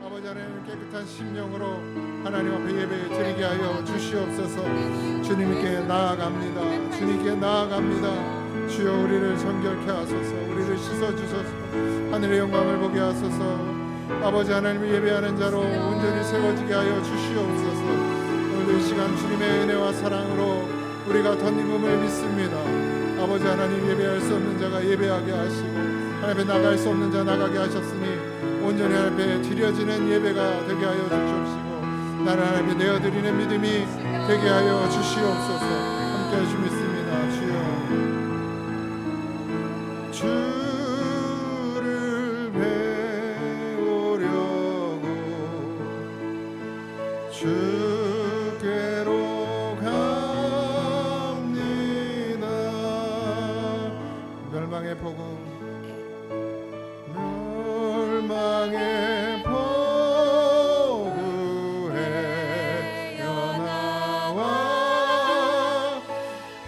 아버지 하나님 깨끗한 심령으로 하나님 앞에 예배 드리게 하여 주시옵소서. 주님께 나아갑니다. 주님께 나아갑니다. 주여 우리를 정결케 하소서. 우리를 씻어주소서. 하늘의 영광을 보게 하소서. 아버지 하나님을 예배하는 자로 온전히 세워지게 하여 주시옵소서. 오늘 이 시간 주님의 은혜와 사랑으로 우리가 덧입음을 믿습니다. 아버지 하나님 예배할 수 없는 자가 예배하게 하시고 하나님 앞에 나갈 수 없는 자 나가게 하셨으니 온전히 하나님 앞에 드려지는 예배가 되게 하여 주시옵시고 나를 하나님 앞에 내어드리는 믿음이 되게 하여 주시옵소서. 함께 하시 믿습니다. 주여 주를 배우려고 주께로 갑니다. 멸망의 복음 멸망의 포구에 연하와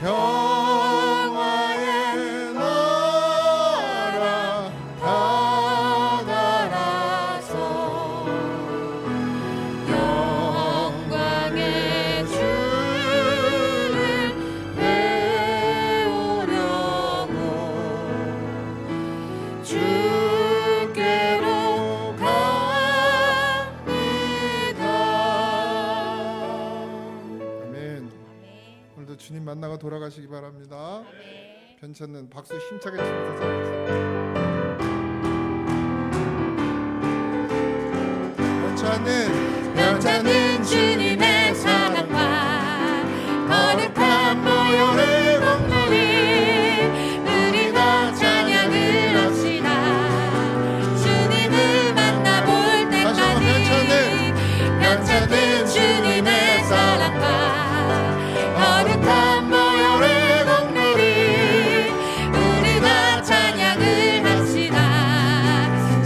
평화의 나라 다다라서 영광의 주를 배우려고 주께로 오늘도 주님 만나고 돌아가시기 바랍니다. 네. 편찮는 박수 힘차게 치면서 변찮는 주님의 사랑과 거룩한 모욕을 공들이 우리 다 찬양을 합시다. 주님을 만나볼 때까지 변찮는 주님의 사랑과 거룩한 모욕을 공들이 우리 다 찬양을 합시다.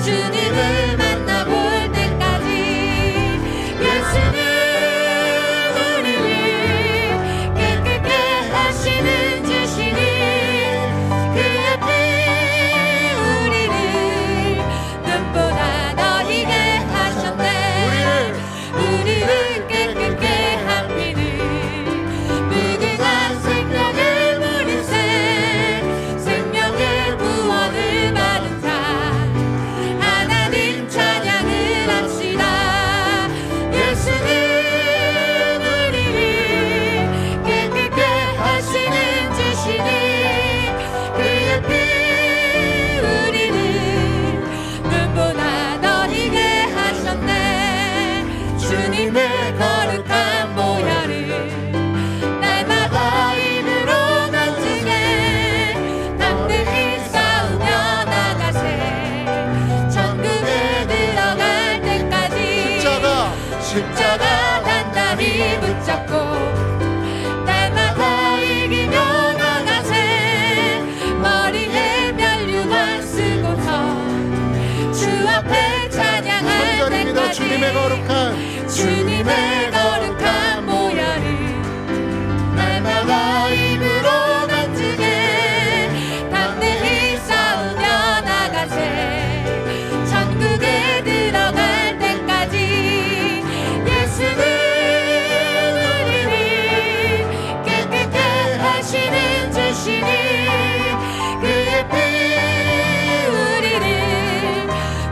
주님을 만나볼 때까지 예수는 우리를 깨끗게 하시는 주시니 그의 피 우리를 눈보다 너희게 하셨네. 우리를 깨끗게 한 피는 무궁한 생명을 물은 새 생명의 구원을 받은 자 하나님 찬양을 합시다. 예수는 우리를 깨끗게 하시는 주시니 그의 피 우리를 눈보다 너희게 하셨네. 주님의 거룩한 보혈을 날마다 입으로 간증해 담대히 싸우며 나가세. 천국에 들어갈 때까지 십자가 단단히 붙잡고 날마다 이기며 나가세. 머리에 면류관 쓰고서 주 앞에 찬양할 때까지 주님의 거룩한 보혈을 날마다 입으로 간증해 담대히 싸우며 나가세. 천국에 들어갈 때까지 예수는 우리를 깨끗게 하시는 주시니 그의 피 우리를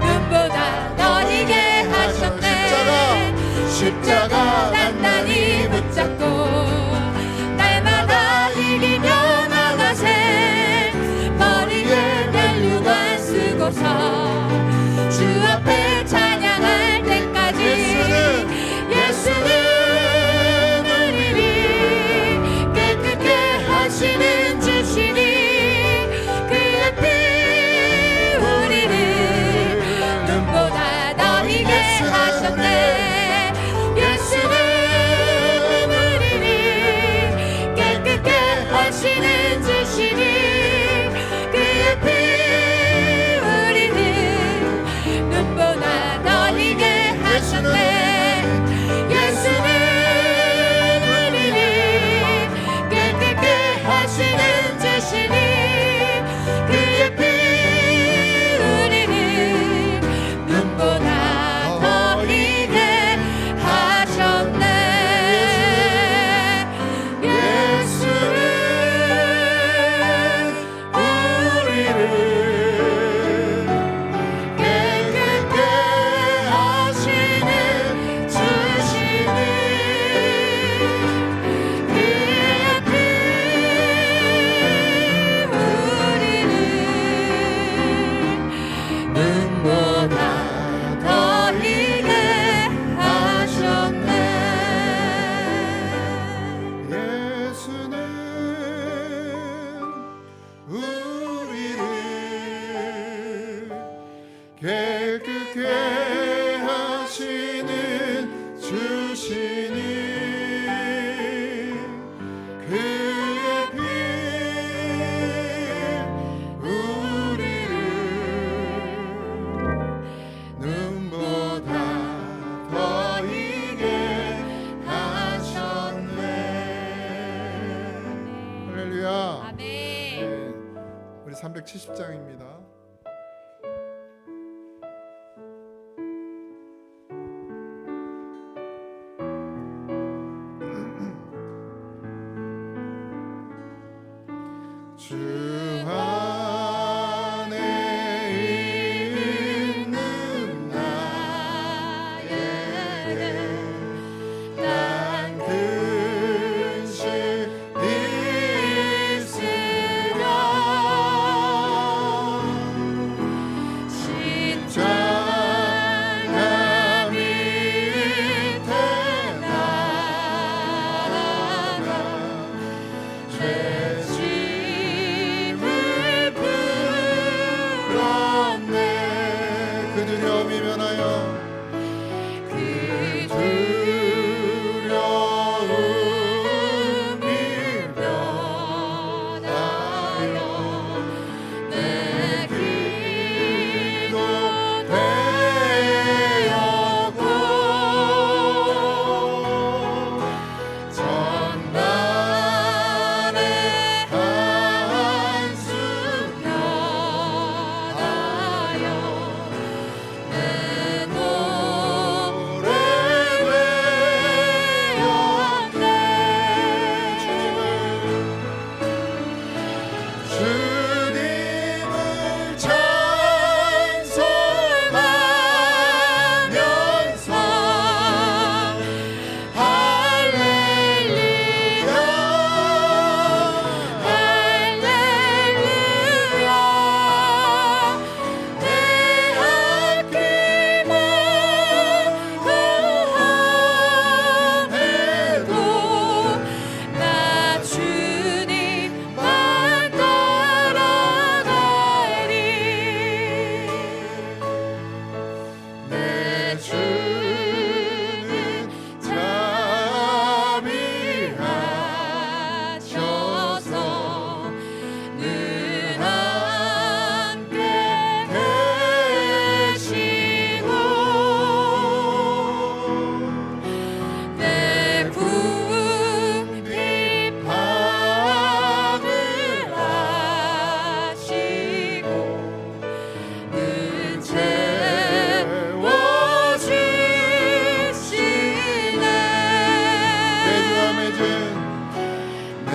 눈보다 너희게 하셨네. 십자가 단단히 붙잡고 날마다 이기며 나가세. 머리에 면류관 쓰고서 주 앞에 찬양할 때까지 예수는 우리를 깨끗게 하시는 주시니 그의 피 우리를 눈보다 너희게 하셨네. 예수는 우리를 깨끗게 하시는 주시니 그의 피 우리를 눈보다 너희게 하셨네. 예수는 우리를 깨끗게 하시는 주시니 그의 피 우리를 눈보다 170장입니다. 주 안에 있는 나에게 난 근심 있으랴 십자가 밑에 나아가 죄짐을 풀었네. 그 두려움이 면하여 그 두려움이 면하여 내 기도 되었고 전날의 한숨 면하여 내 노래 되었네. 주님을 찬송하면서 할렐루야 할렐루야 내 앞길만 구함에도 나 주님만 따라가리. 내 주는 자비하셔서 늘 함께 계시고 내 궁핍함을 아시고 늘 채워주시네. 내 주와 맺은 내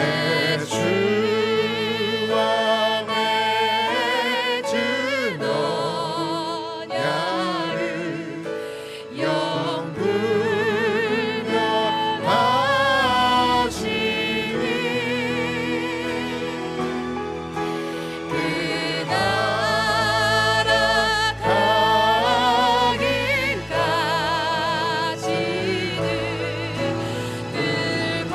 주와 맺은 언약을 영불변 하시니 그 나라 가기까지는 늘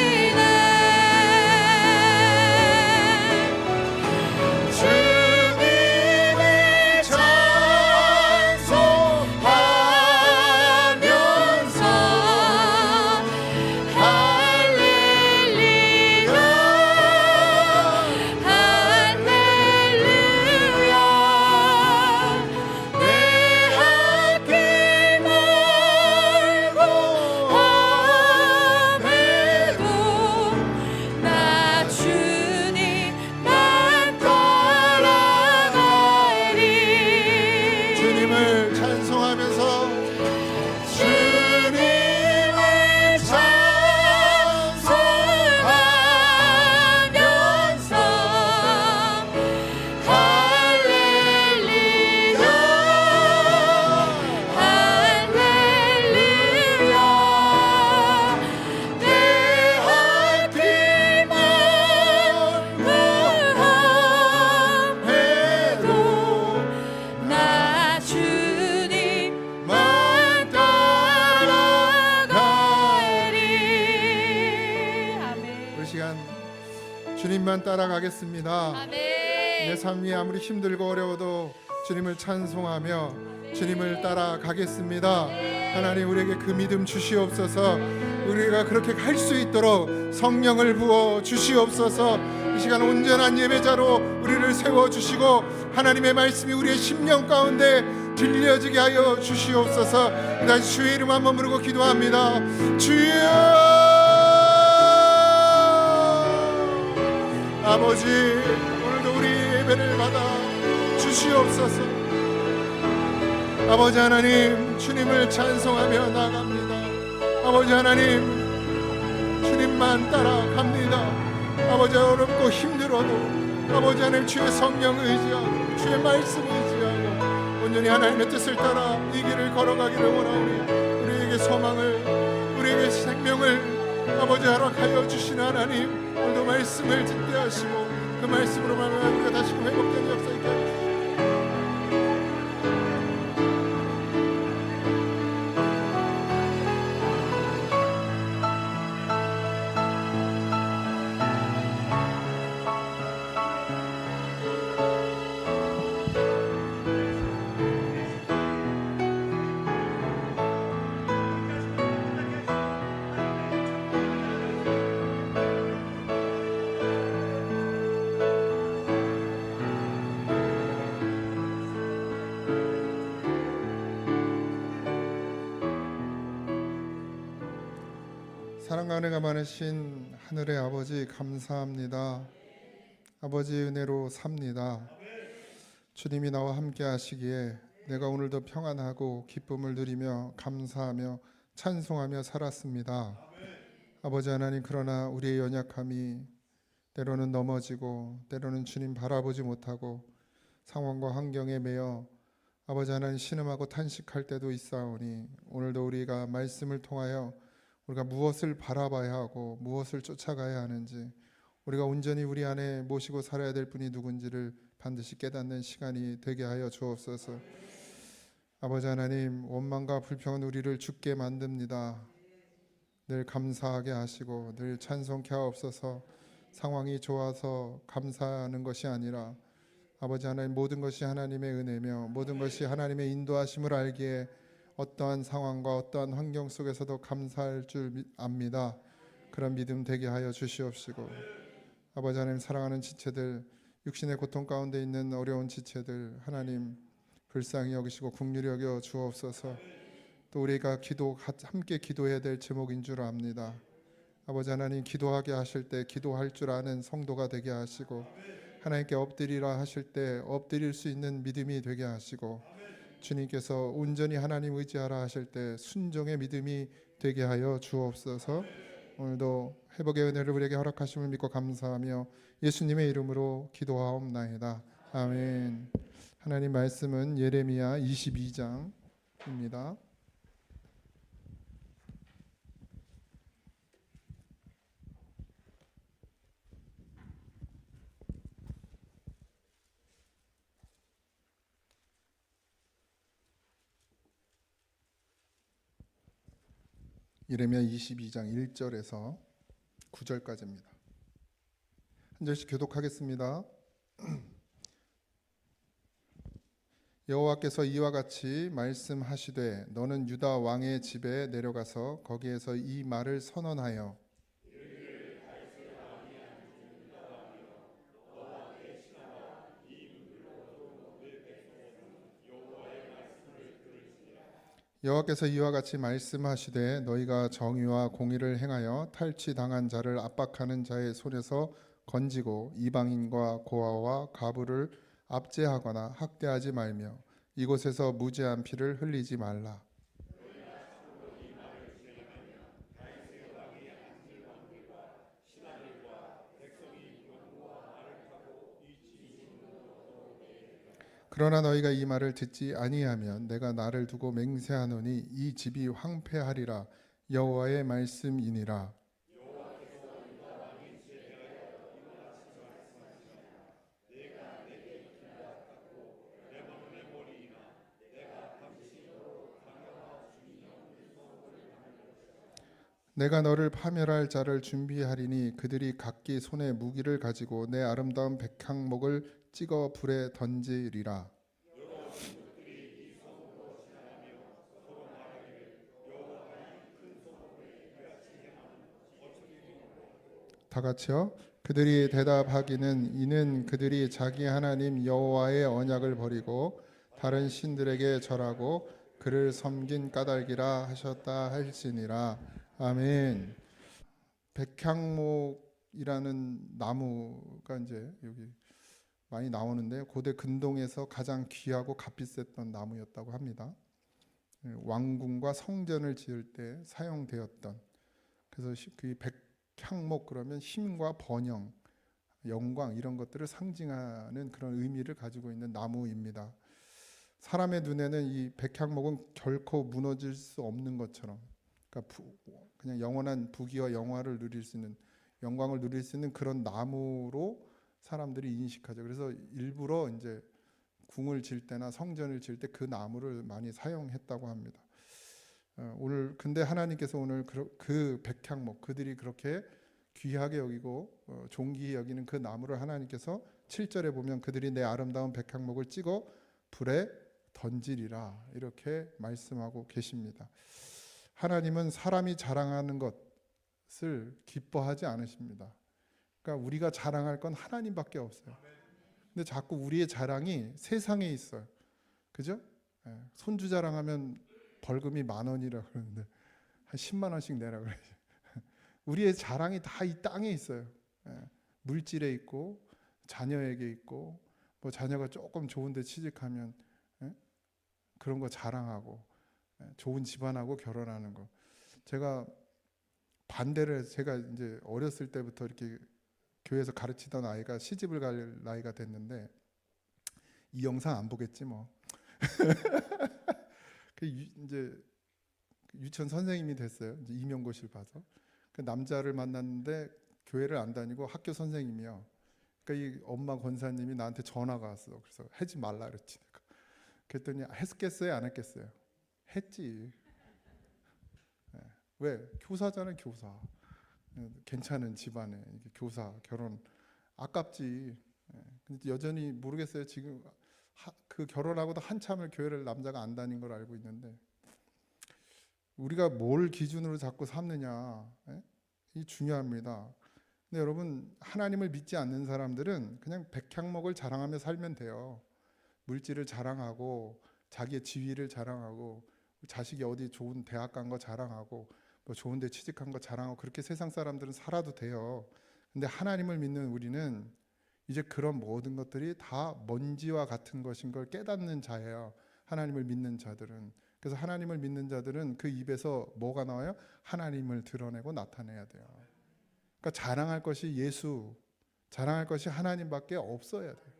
보호하시네. 주님을 찬송하면서 할렐루야 할렐루야 내 앞길 멀고 험해도 나 주님만 따라가리. 주님을 찬송하면서 주님을 찬송하면서 할렐루야 할렐루야 내 앞길 멀고 험해도 나 주님만 따라가리. 아멘. 우리 시간 주님만 따라가겠습니다. 아멘. 내 삶이 아무리 힘들고 어려워도 주님을 찬송하며 주님을 따라가겠습니다. 하나님 우리에게 그 믿음 주시옵소서. 우리가 그렇게 할 수 있도록 성령을 부어 주시옵소서. 이 시간 온전한 예배자로 우리를 세워주시고 하나님의 말씀이 우리의 심령 가운데 들려지게 하여 주시옵소서. 다시 주의 이름 한번 부르고 기도합니다. 주여 아버지, 오늘도 우리 예배를 받아 주시옵소서. 아버지 하나님, 주님을 찬송하며 나갑니다. 아버지 하나님, 주님만 따라갑니다. 아버지, 어렵고 힘들어도 아버지 하나님, 주의 성령 의지하고 주의 말씀 의지하고 온전히 하나님의 뜻을 따라 이 길을 걸어가기를 원하오니 우리에게 소망을, 우리에게 생명을 아버지 허락하여 주시는 하나님, 오늘도 말씀을 듣게 하시고 그 말씀으로 말하여 우리가 다시금 회복되는 역사 있게 하여 주시옵소서. 사랑과 은혜가 많으신 하늘의 아버지, 감사합니다. 아버지 은혜로 삽니다. 주님이 나와 함께 하시기에 내가 오늘도 평안하고 기쁨을 누리며 감사하며 찬송하며 살았습니다. 아버지 하나님, 그러나 우리의 연약함이 때로는 넘어지고 때로는 주님 바라보지 못하고 상황과 환경에 매여 아버지 하나님 신음하고 탄식할 때도 있사오니 오늘도 우리가 말씀을 통하여 우리가 무엇을 바라봐야 하고 무엇을 쫓아가야 하는지, 우리가 온전히 우리 안에 모시고 살아야 될 분이 누군지를 반드시 깨닫는 시간이 되게 하여 주옵소서. 아버지 하나님, 원망과 불평은 우리를 죽게 만듭니다. 늘 감사하게 하시고 늘 찬송케 하옵소서. 상황이 좋아서 감사하는 것이 아니라 아버지 하나님, 모든 것이 하나님의 은혜며 모든 것이 하나님의 인도하심을 알기에 어떠한 상황과 어떠한 환경 속에서도 감사할 줄 압니다. 그런 믿음 되게 하여 주시옵시고, 아버지 하나님, 사랑하는 지체들, 육신의 고통 가운데 있는 어려운 지체들 하나님 불쌍히 여기시고 긍휼히 여겨 주옵소서. 또 우리가 함께 기도해야 될 제목인 줄 압니다. 아버지 하나님, 기도하게 하실 때 기도할 줄 아는 성도가 되게 하시고, 하나님께 엎드리라 하실 때 엎드릴 수 있는 믿음이 되게 하시고, 주님께서 온전히 하나님 의지하라 하실 때 순종의 믿음이 되게 하여 주옵소서. 오늘도 회복의 은혜를 우리에게 허락하심을 믿고 감사하며 예수님의 이름으로 기도하옵나이다. 아멘. 하나님 말씀은 예레미야 22장입니다. 예레미야 22장 1절에서 9절까지입니다. 한 절씩 교독하겠습니다. 여호와께서 이와 같이 말씀하시되 너는 유다 왕의 집에 내려가서 거기에서 이 말을 선언하여 여호와께서 이와 같이 말씀하시되 너희가 정의와 공의를 행하여 탈취당한 자를 압박하는 자의 손에서 건지고 이방인과 고아와 가부를 압제하거나 학대하지 말며 이곳에서 무죄한 피를 흘리지 말라. 그러나 너희가 이 말을 듣지 아니하면 내가 나를 두고 맹세하노니 이 집이 황폐하리라. 여호와의 말씀이니라. 내가 너를 파멸할 자를 준비하리니 그들이 각기 손에 무기를 가지고 내 아름다운 백향목을 찍어 불에 던지리라. 다 같이요. 그들이 대답하기는 이는 그들이 자기 하나님 여호와의 언약을 버리고 다른 신들에게 절하고 그를 섬긴 까닭이라 하셨다 할지니라. 아멘. 백향목 백향목이라는 나무가 이제 여기 많이 나오는데 고대 근동에서 가장 귀하고 값비쌌던 나무였다고 합니다. 왕궁과 성전을 지을 때 사용되었던, 그래서 그 백향목 그러면 힘과 번영, 영광 이런 것들을 상징하는 그런 의미를 가지고 있는 나무입니다. 사람의 눈에는 이 백향목은 결코 무너질 수 없는 것처럼, 그러니까 그냥 영원한 부귀와 영화를 누릴 수 있는, 영광을 누릴 수 있는 그런 나무로 사람들이 인식하죠. 그래서 일부러 이제 궁을 질 때나 성전을 질 때 그 나무를 많이 사용했다고 합니다. 오늘 근데 하나님께서 오늘 그 백향목, 그들이 그렇게 귀하게 여기고 존귀히 여기는 그 나무를 하나님께서 7절에 보면 그들이 내 아름다운 백향목을 찍어 불에 던지리라 이렇게 말씀하고 계십니다. 하나님은 사람이 자랑하는 것을 기뻐하지 않으십니다. 그러니까 우리가 자랑할 건 하나님밖에 없어요. 근데 자꾸 우리의 자랑이 세상에 있어요. 그죠? 손주 자랑하면 벌금이 10,000원이라 그러는데 한 10만 원씩 내라 그래요. 우리의 자랑이 다 이 땅에 있어요. 물질에 있고 자녀에게 있고, 뭐 자녀가 조금 좋은 데 취직하면 그런 거 자랑하고, 좋은 집안하고 결혼하는 거. 제가 반대를 해서, 제가 이제 어렸을 때부터 이렇게 교회에서 가르치던 아이가 시집을 갈 나이가 됐는데, 이 영상 안 보겠지 뭐. 이제 유치원 선생님이 됐어요. 이제 임용고시를 봐서 그 남자를 만났는데 교회를 안 다니고 학교 선생님이요. 그러니까 이 엄마 권사님이 나한테 전화가 왔어. 그래서 하지 말라 그랬지. 내가. 그랬더니 했겠어요, 안 했겠어요? 했지. 왜? 교사잖아요, 교사. 괜찮은 집안에 이게 교사 결혼 아깝지. 근데 여전히 모르겠어요. 지금 그 결혼하고도 한참을 교회를 남자가 안 다닌 걸 알고 있는데, 우리가 뭘 기준으로 자꾸 삼느냐, 이 중요합니다. 근데 여러분, 하나님을 믿지 않는 사람들은 그냥 백향목을 자랑하며 살면 돼요. 물질을 자랑하고 자기의 지위를 자랑하고 자식이 어디 좋은 대학 간 거 자랑하고 뭐 좋은 데 취직한 거 자랑하고 그렇게 세상 사람들은 살아도 돼요. 근데 하나님을 믿는 우리는 이제 그런 모든 것들이 다 먼지와 같은 것인 걸 깨닫는 자예요. 하나님을 믿는 자들은. 그래서 하나님을 믿는 자들은 그 입에서 뭐가 나와요? 하나님을 드러내고 나타내야 돼요. 그러니까 자랑할 것이 예수, 자랑할 것이 하나님밖에 없어야 돼요.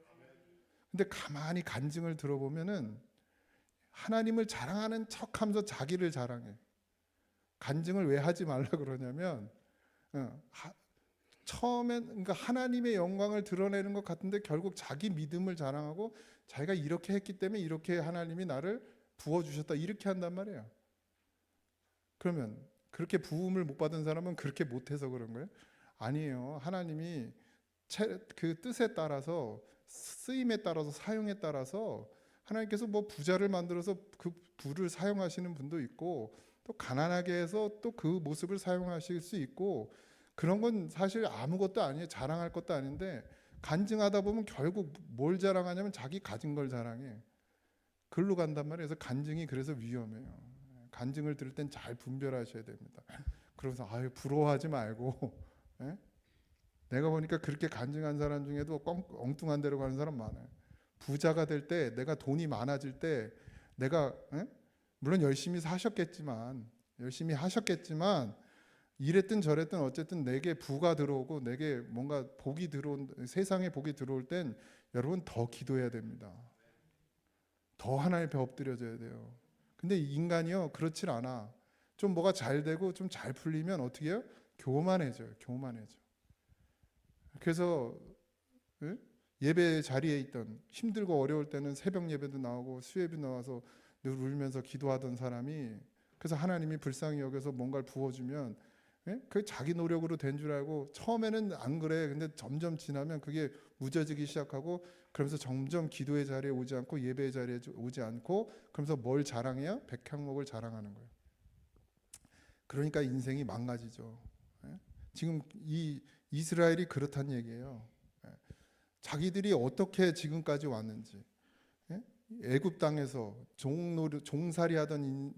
근데 가만히 간증을 들어보면은 하나님을 자랑하는 척하면서 자기를 자랑해. 간증을 왜 하지 말라 그러냐면, 처음엔 그러니까 하나님의 영광을 드러내는 것 같은데 결국 자기 믿음을 자랑하고 자기가 이렇게 했기 때문에 이렇게 하나님이 나를 부어주셨다 이렇게 한단 말이에요. 그러면 그렇게 부음을 못 받은 사람은 그렇게 못해서 그런 거예요? 아니에요. 하나님이 그 뜻에 따라서, 쓰임에 따라서, 사용에 따라서 하나님께서 뭐 부자를 만들어서 그 부를 사용하시는 분도 있고, 또 가난하게 해서 또 그 모습을 사용하실 수 있고, 그런 건 사실 아무것도 아니에요. 자랑할 것도 아닌데, 간증하다 보면 결국 뭘 자랑하냐면 자기 가진 걸 자랑해. 글로 간단 말이에요. 그래서 간증이 그래서 위험해요. 간증을 들을 땐 잘 분별하셔야 됩니다. 그러면서 아유 부러워하지 말고, 내가 보니까 그렇게 간증한 사람 중에도 엉뚱한 데로 가는 사람 많아요. 부자가 될 때, 내가 돈이 많아질 때, 내가 물론 열심히 하셨겠지만 이랬든 저랬든 어쨌든 내게 부가 들어오고 내게 뭔가 복이 들어온, 세상에 복이 들어올 땐 여러분 더 기도해야 됩니다. 더 하나님 앞에 엎드려져야 돼요. 근데 인간이요 그렇질 않아. 좀 뭐가 잘 되고 좀 잘 풀리면 어떻게 해요? 교만해져요. 그래서 예배 자리에 있던, 힘들고 어려울 때는 새벽 예배도 나오고 수예비 나와서 늘 울면서 기도하던 사람이, 그래서 하나님이 불쌍히 여겨서 뭔가를 부어주면 그 자기 노력으로 된 줄 알고 처음에는 안 그래. 근데 점점 지나면 그게 무뎌지기 시작하고, 그러면서 점점 기도의 자리에 오지 않고 예배의 자리에 오지 않고, 그러면서 뭘 자랑해요? 백향목을 자랑하는 거예요. 그러니까 인생이 망가지죠. 지금 이 이스라엘이 그렇단 얘기예요. 자기들이 어떻게 지금까지 왔는지, 애굽 땅에서 종살이하던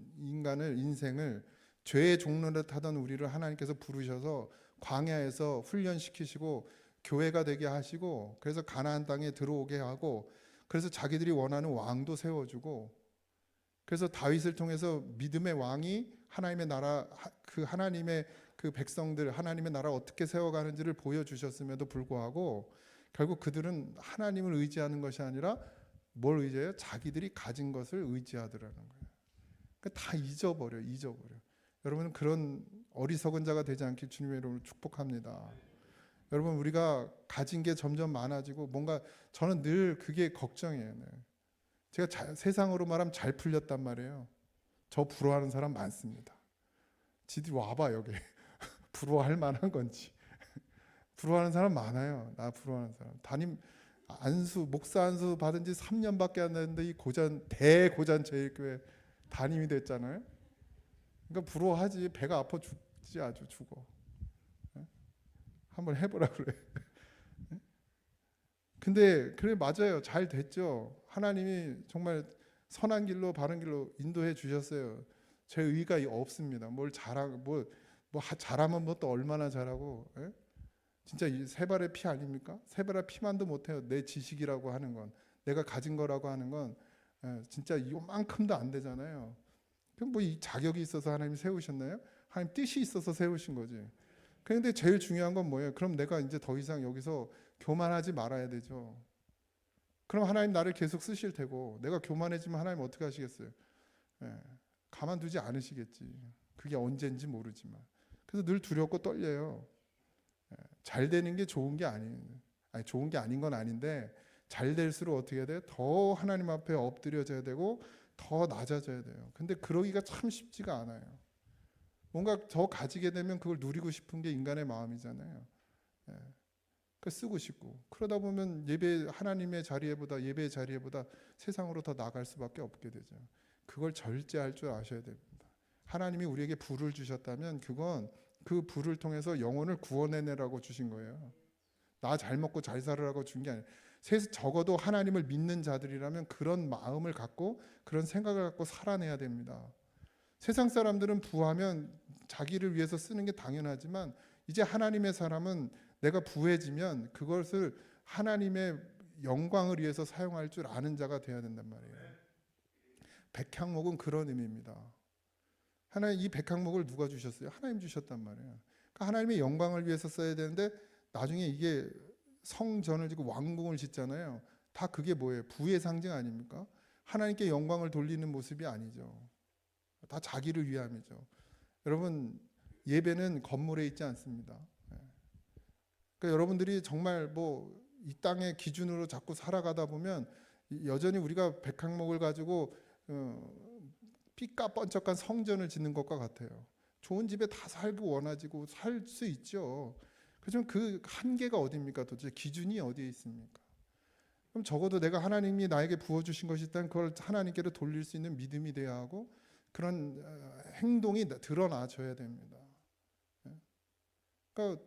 인생을 죄의 종노릇 하던 우리를 하나님께서 부르셔서 광야에서 훈련시키시고 교회가 되게 하시고, 그래서 가나안 땅에 들어오게 하고, 그래서 자기들이 원하는 왕도 세워주고, 그래서 다윗을 통해서 믿음의 왕이 하나님의 나라, 그 하나님의 그 백성들, 하나님의 나라 어떻게 세워가는지를 보여주셨음에도 불구하고 결국 그들은 하나님을 의지하는 것이 아니라 뭘 의지해요? 자기들이 가진 것을 의지하더라는 거예요. 그러니까 다 잊어버려. 여러분은 그런 어리석은 자가 되지 않길 주님의 이름으로 축복합니다. 여러분, 우리가 가진 게 점점 많아지고 뭔가, 저는 늘 그게 걱정이에요. 네. 제가 세상으로 말하면 잘 풀렸단 말이에요. 저 부러워하는 사람 많습니다. 지들이 와봐 여기. 부러워할 만한 건지. 부러워하는 사람 많아요. 나 부러워하는 사람. 목사 안수 받은 지 3년밖에 안 됐는데 이 대고잔 제일교회 담임이 됐잖아요. 그러니까 부러워하지. 배가 아파 죽지, 아주 죽어. 한번 해보라 그래. 근데 그래, 맞아요. 잘 됐죠. 하나님이 정말 선한 길로 바른 길로 인도해 주셨어요. 제 의가 없습니다. 잘하면 뭐 또 얼마나 잘하고. 예? 진짜 이 세 발의 피 아닙니까? 세 발의 피만도 못해요. 내 지식이라고 하는 건, 내가 가진 거라고 하는 건 진짜 이만큼도 안 되잖아요. 그럼 뭐 이 자격이 있어서 하나님이 세우셨나요? 하나님 뜻이 있어서 세우신 거지. 그런데 제일 중요한 건 뭐예요? 그럼 내가 이제 더 이상 여기서 교만하지 말아야 되죠. 그럼 하나님 나를 계속 쓰실 테고, 내가 교만해지면 하나님 어떻게 하시겠어요? 가만두지 않으시겠지. 그게 언제인지 모르지만. 그래서 늘 두렵고 떨려요. 잘 되는 게 좋은 게 좋은 게 아닌 건 아닌데, 잘 될수록 어떻게 해야 돼요? 더 하나님 앞에 엎드려져야 되고 더 낮아져야 돼요. 근데 그러기가 참 쉽지가 않아요. 뭔가 더 가지게 되면 그걸 누리고 싶은 게 인간의 마음이잖아요. 그 쓰고 싶고, 그러다 보면 하나님의 자리에보다, 예배의 자리에보다 세상으로 더 나갈 수밖에 없게 되죠. 그걸 절제할 줄 아셔야 됩니다. 하나님이 우리에게 불을 주셨다면 그건 그 불을 통해서 영혼을 구원해내라고 주신 거예요. 나 잘 먹고 잘 살으라고 준 게 아니에요. 적어도 하나님을 믿는 자들이라면 그런 마음을 갖고, 그런 생각을 갖고 살아내야 됩니다. 세상 사람들은 부하면 자기를 위해서 쓰는 게 당연하지만, 이제 하나님의 사람은 내가 부해지면 그것을 하나님의 영광을 위해서 사용할 줄 아는 자가 되어야 된단 말이에요. 백향목은 그런 의미입니다. 이 백향목을 누가 주셨어요? 하나님 주셨단 말이에요. 그러니까 하나님의 영광을 위해서 써야 되는데, 나중에 이게 성전을 짓고 왕궁을 짓잖아요. 다 그게 뭐예요? 부의 상징 아닙니까? 하나님께 영광을 돌리는 모습이 아니죠. 다 자기를 위함이죠. 여러분, 예배는 건물에 있지 않습니다. 그러니까 여러분들이 정말 이 땅의 기준으로 자꾸 살아가다 보면 여전히 우리가 백향목을 가지고 삐까뻔쩍한 성전을 짓는 것과 같아요. 좋은 집에 다 살고 원하지고 살 수 있죠. 그렇지만 그 한계가 어디입니까? 도대체 기준이 어디에 있습니까? 그럼 적어도 내가 하나님이 나에게 부어주신 것이 있다면 그걸 하나님께로 돌릴 수 있는 믿음이 돼야 하고, 그런 행동이 드러나줘야 됩니다. 그러니까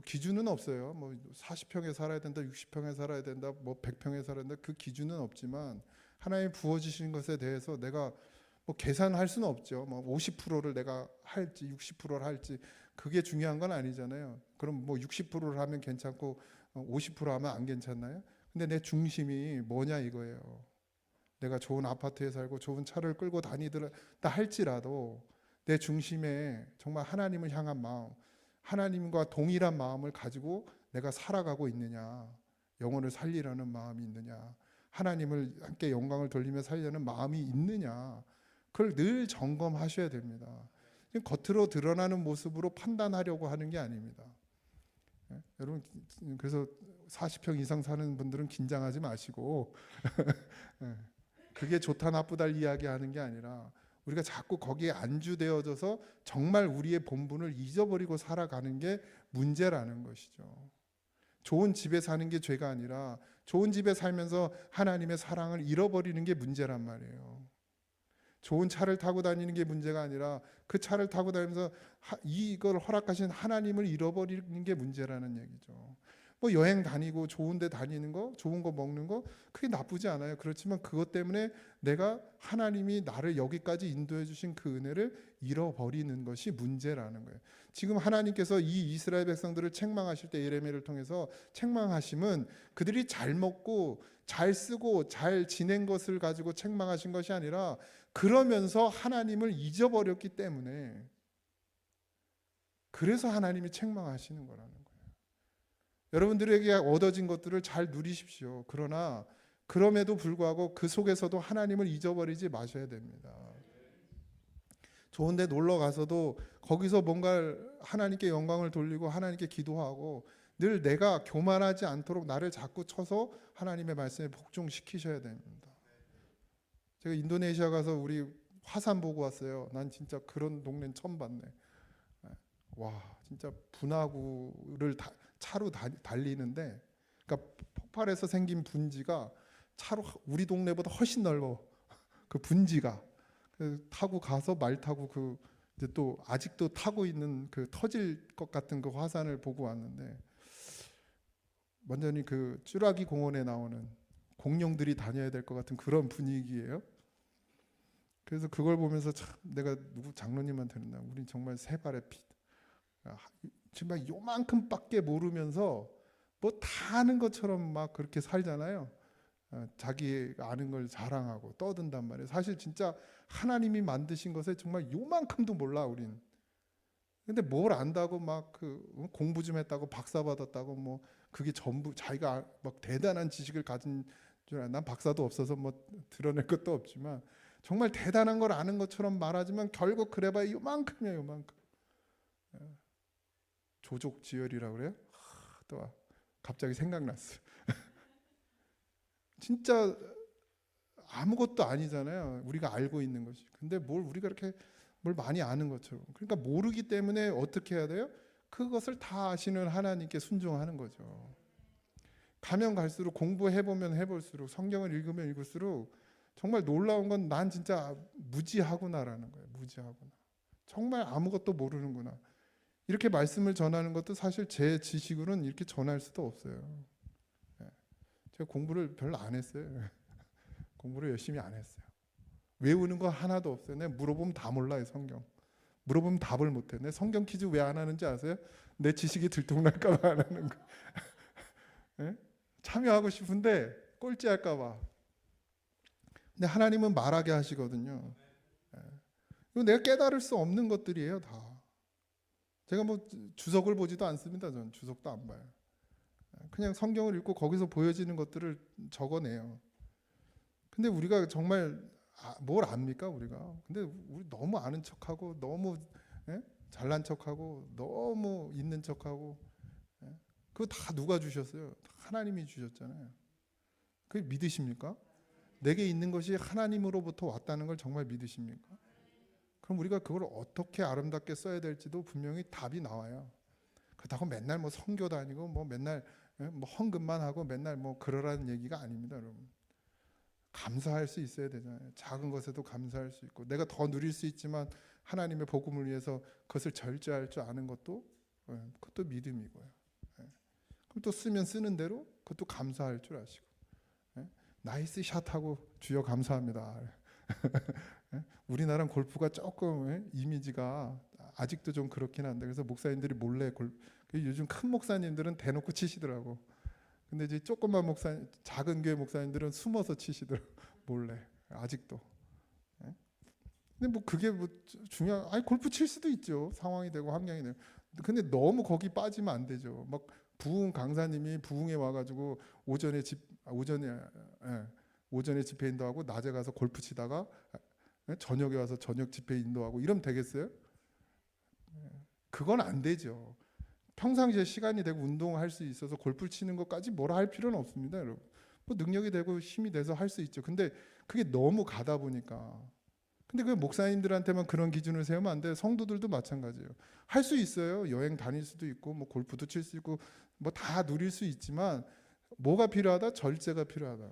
기준은 없어요. 40평에 살아야 된다, 60평에 살아야 된다, 100평에 살아야 된다, 그 기준은 없지만 하나님이 부어주신 것에 대해서 내가 계산할 수는 없죠. 50%를 내가 할지 60%를 할지 그게 중요한 건 아니잖아요. 그럼 60%를 하면 괜찮고 50% 하면 안 괜찮나요? 근데 내 중심이 뭐냐 이거예요. 내가 좋은 아파트에 살고 좋은 차를 끌고 다니더라 할지라도 내 중심에 정말 하나님을 향한 마음, 하나님과 동일한 마음을 가지고 내가 살아가고 있느냐, 영혼을 살리려는 마음이 있느냐, 하나님을 함께 영광을 돌리며 살려는 마음이 있느냐, 그걸 늘 점검하셔야 됩니다. 겉으로 드러나는 모습으로 판단하려고 하는 게 아닙니다. 여러분, 그래서 40평 이상 사는 분들은 긴장하지 마시고 그게 좋다 나쁘다 이야기하는 게 아니라, 우리가 자꾸 거기에 안주되어져서 정말 우리의 본분을 잊어버리고 살아가는 게 문제라는 것이죠. 좋은 집에 사는 게 죄가 아니라 좋은 집에 살면서 하나님의 사랑을 잃어버리는 게 문제란 말이에요. 좋은 차를 타고 다니는 게 문제가 아니라 그 차를 타고 다니면서 이걸 허락하신 하나님을 잃어버리는 게 문제라는 얘기죠. 뭐 여행 다니고 좋은 데 다니는 거, 좋은 거 먹는 거 그게 나쁘지 않아요. 그렇지만 그것 때문에 내가 하나님이 나를 여기까지 인도해 주신 그 은혜를 잃어버리는 것이 문제라는 거예요. 지금 하나님께서 이 이스라엘 백성들을 책망하실 때 예레미야를 통해서 책망하심은 그들이 잘 먹고 잘 쓰고 잘 지낸 것을 가지고 책망하신 것이 아니라 그러면서 하나님을 잊어버렸기 때문에, 그래서 하나님이 책망하시는 거라는 거예요. 여러분들에게 얻어진 것들을 잘 누리십시오. 그러나 그럼에도 불구하고 그 속에서도 하나님을 잊어버리지 마셔야 됩니다. 좋은 데 놀러 가서도 거기서 뭔가 하나님께 영광을 돌리고 하나님께 기도하고 늘 내가 교만하지 않도록 나를 자꾸 쳐서 하나님의 말씀에 복종시키셔야 됩니다. 제가 인도네시아 가서 우리 화산 보고 왔어요. 난 진짜 그런 동네는 처음 봤네. 와, 진짜 분화구를 차로 달리는데, 그러니까 폭발해서 생긴 분지가 차로 우리 동네보다 훨씬 넓어. 그 분지가. 타고 가서 말 타고 그 이제 또 아직도 타고 있는 그 터질 것 같은 그 화산을 보고 왔는데, 완전히 그 쭈라기 공원에 나오는 공룡들이 다녀야 될 것 같은 그런 분위기예요. 그래서 그걸 보면서 참 내가 누구 장로님한테는 우린 정말 세 발의 피, 정말 요만큼밖에 모르면서 뭐 다 아는 것처럼 막 그렇게 살잖아요. 자기 아는 걸 자랑하고 떠든단 말이에요. 사실 진짜 하나님이 만드신 것에 정말 요만큼도 몰라 우린. 근데 뭘 안다고 막 그 공부 좀 했다고 박사 받았다고 뭐 그게 전부 자기가 막 대단한 지식을 가진 줄 알아. 난 박사도 없어서 뭐 드러낼 것도 없지만 정말 대단한 걸 아는 것처럼 말하지만 결국 그래봐야 요만큼이야, 요만큼. 조족지혈이라고 그래요? 또 갑자기 생각났어. 진짜 아무것도 아니잖아요. 우리가 알고 있는 것이. 근데 뭘 우리가 이렇게 뭘 많이 아는 것처럼. 그러니까 모르기 때문에 어떻게 해야 돼요? 그것을 다 아시는 하나님께 순종하는 거죠. 가면 갈수록 공부해보면 해볼수록 성경을 읽으면 읽을수록 정말 놀라운 건 난 진짜 무지하구나라는 거예요. 무지하구나. 정말 아무것도 모르는구나. 이렇게 말씀을 전하는 것도 사실 제 지식으로는 이렇게 전할 수도 없어요. 제가 공부를 별로 안 했어요. 공부를 열심히 안 했어요. 외우는 거 하나도 없어요. 내가 물어보면 다 몰라요, 성경. 물어보면 답을 못해. 내 성경 퀴즈 왜 안 하는지 아세요? 내 지식이 들통날까 봐 안 하는 거. 참여하고 싶은데 꼴찌할까 봐. 근데 하나님은 말하게 하시거든요. 이거 내가 깨달을 수 없는 것들이에요, 다. 제가 뭐 주석을 보지도 않습니다. 저는 주석도 안 봐요. 그냥 성경을 읽고 거기서 보여지는 것들을 적어내요. 근데 우리가 정말 뭘 압니까, 우리가? 근데 우리 너무 아는 척하고 너무 잘난 척하고 너무 있는 척하고 그거 다 누가 주셨어요? 하나님이 주셨잖아요. 그게 믿으십니까? 내게 있는 것이 하나님으로부터 왔다는 걸 정말 믿으십니까? 그럼 우리가 그걸 어떻게 아름답게 써야 될지도 분명히 답이 나와요. 그렇다고 맨날 뭐 선교 다니고 뭐 맨날 뭐 헌금만 하고 맨날 뭐 그러라는 얘기가 아닙니다, 여러분. 감사할 수 있어야 되잖아요. 작은 것에도 감사할 수 있고 내가 더 누릴 수 있지만 하나님의 복음을 위해서 그것을 절제할 줄 아는 것도 그것도 믿음이고요. 그럼 또 쓰면 쓰는 대로 그것도 감사할 줄 아시고 나이스 샷하고 주여 감사합니다. 우리나라는 골프가 조금 이미지가 아직도 좀 그렇긴 한데 그래서 목사님들이 몰래 요즘 큰 목사님들은 대놓고 치시더라고. 근데 이제 조그만 목사님, 작은 교회 목사님들은 숨어서 치시더라고 몰래 아직도. 근데 뭐 그게 뭐 아니 골프 칠 수도 있죠. 상황이 되고 환경이 되고. 근데 너무 거기 빠지면 안 되죠. 막 부흥 강사님이 부흥에 와가지고 오전에 집회 인도하고 낮에 가서 골프 치다가 저녁에 와서 저녁 집회 인도하고 이러면 되겠어요? 그건 안 되죠. 평상시에 시간이 되고 운동할 수 있어서 골프 치는 것까지 뭐라 할 필요는 없습니다, 여러분. 뭐 능력이 되고 힘이 돼서 할 수 있죠. 근데 그게 너무 가다 보니까. 근데 그 목사님들한테만 그런 기준을 세우면 안 돼요. 성도들도 마찬가지예요. 할 수 있어요. 여행 다닐 수도 있고 뭐 골프도 칠 수 있고 뭐 다 누릴 수 있지만 뭐가 필요하다? 절제가 필요하다.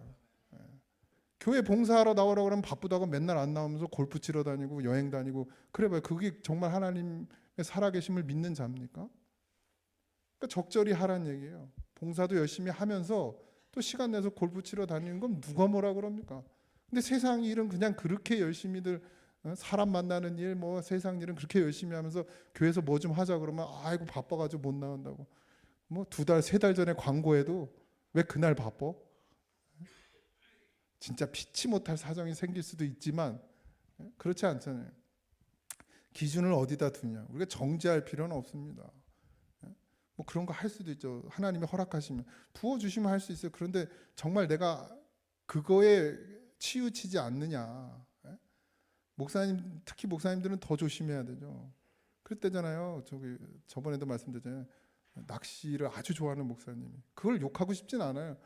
교회 봉사하러 나오라고 그러면 바쁘다고 맨날 안 나오면서 골프 치러 다니고 여행 다니고 그래봐요. 그게 정말 하나님의 살아계심을 믿는 자입니까? 그러니까 적절히 하라는 얘기예요. 봉사도 열심히 하면서 또 시간 내서 골프 치러 다니는 건 누가 뭐라 그럽니까? 근데 세상 일은 그냥 그렇게 열심히들 사람 만나는 일, 뭐 세상 일은 그렇게 열심히 하면서 교회에서 뭐 좀 하자 그러면 아이고 바빠가지고 못 나온다고. 뭐 2달, 3달 전에 광고해도 왜 그날 바빠? 진짜 피치 못할 사정이 생길 수도 있지만 그렇지 않잖아요. 기준을 어디다 두냐? 우리가 정죄할 필요는 없습니다. 뭐 그런 거 할 수도 있죠. 하나님이 허락하시면 부어주시면 할 수 있어요. 그런데 정말 내가 그거에 치우치지 않느냐. 목사님, 특히 목사님들은 더 조심해야 되죠. 그랬대잖아요. 저번에도 말씀드렸잖아요. 낚시를 아주 좋아하는 목사님이. 그걸 욕하고 싶진 않아요.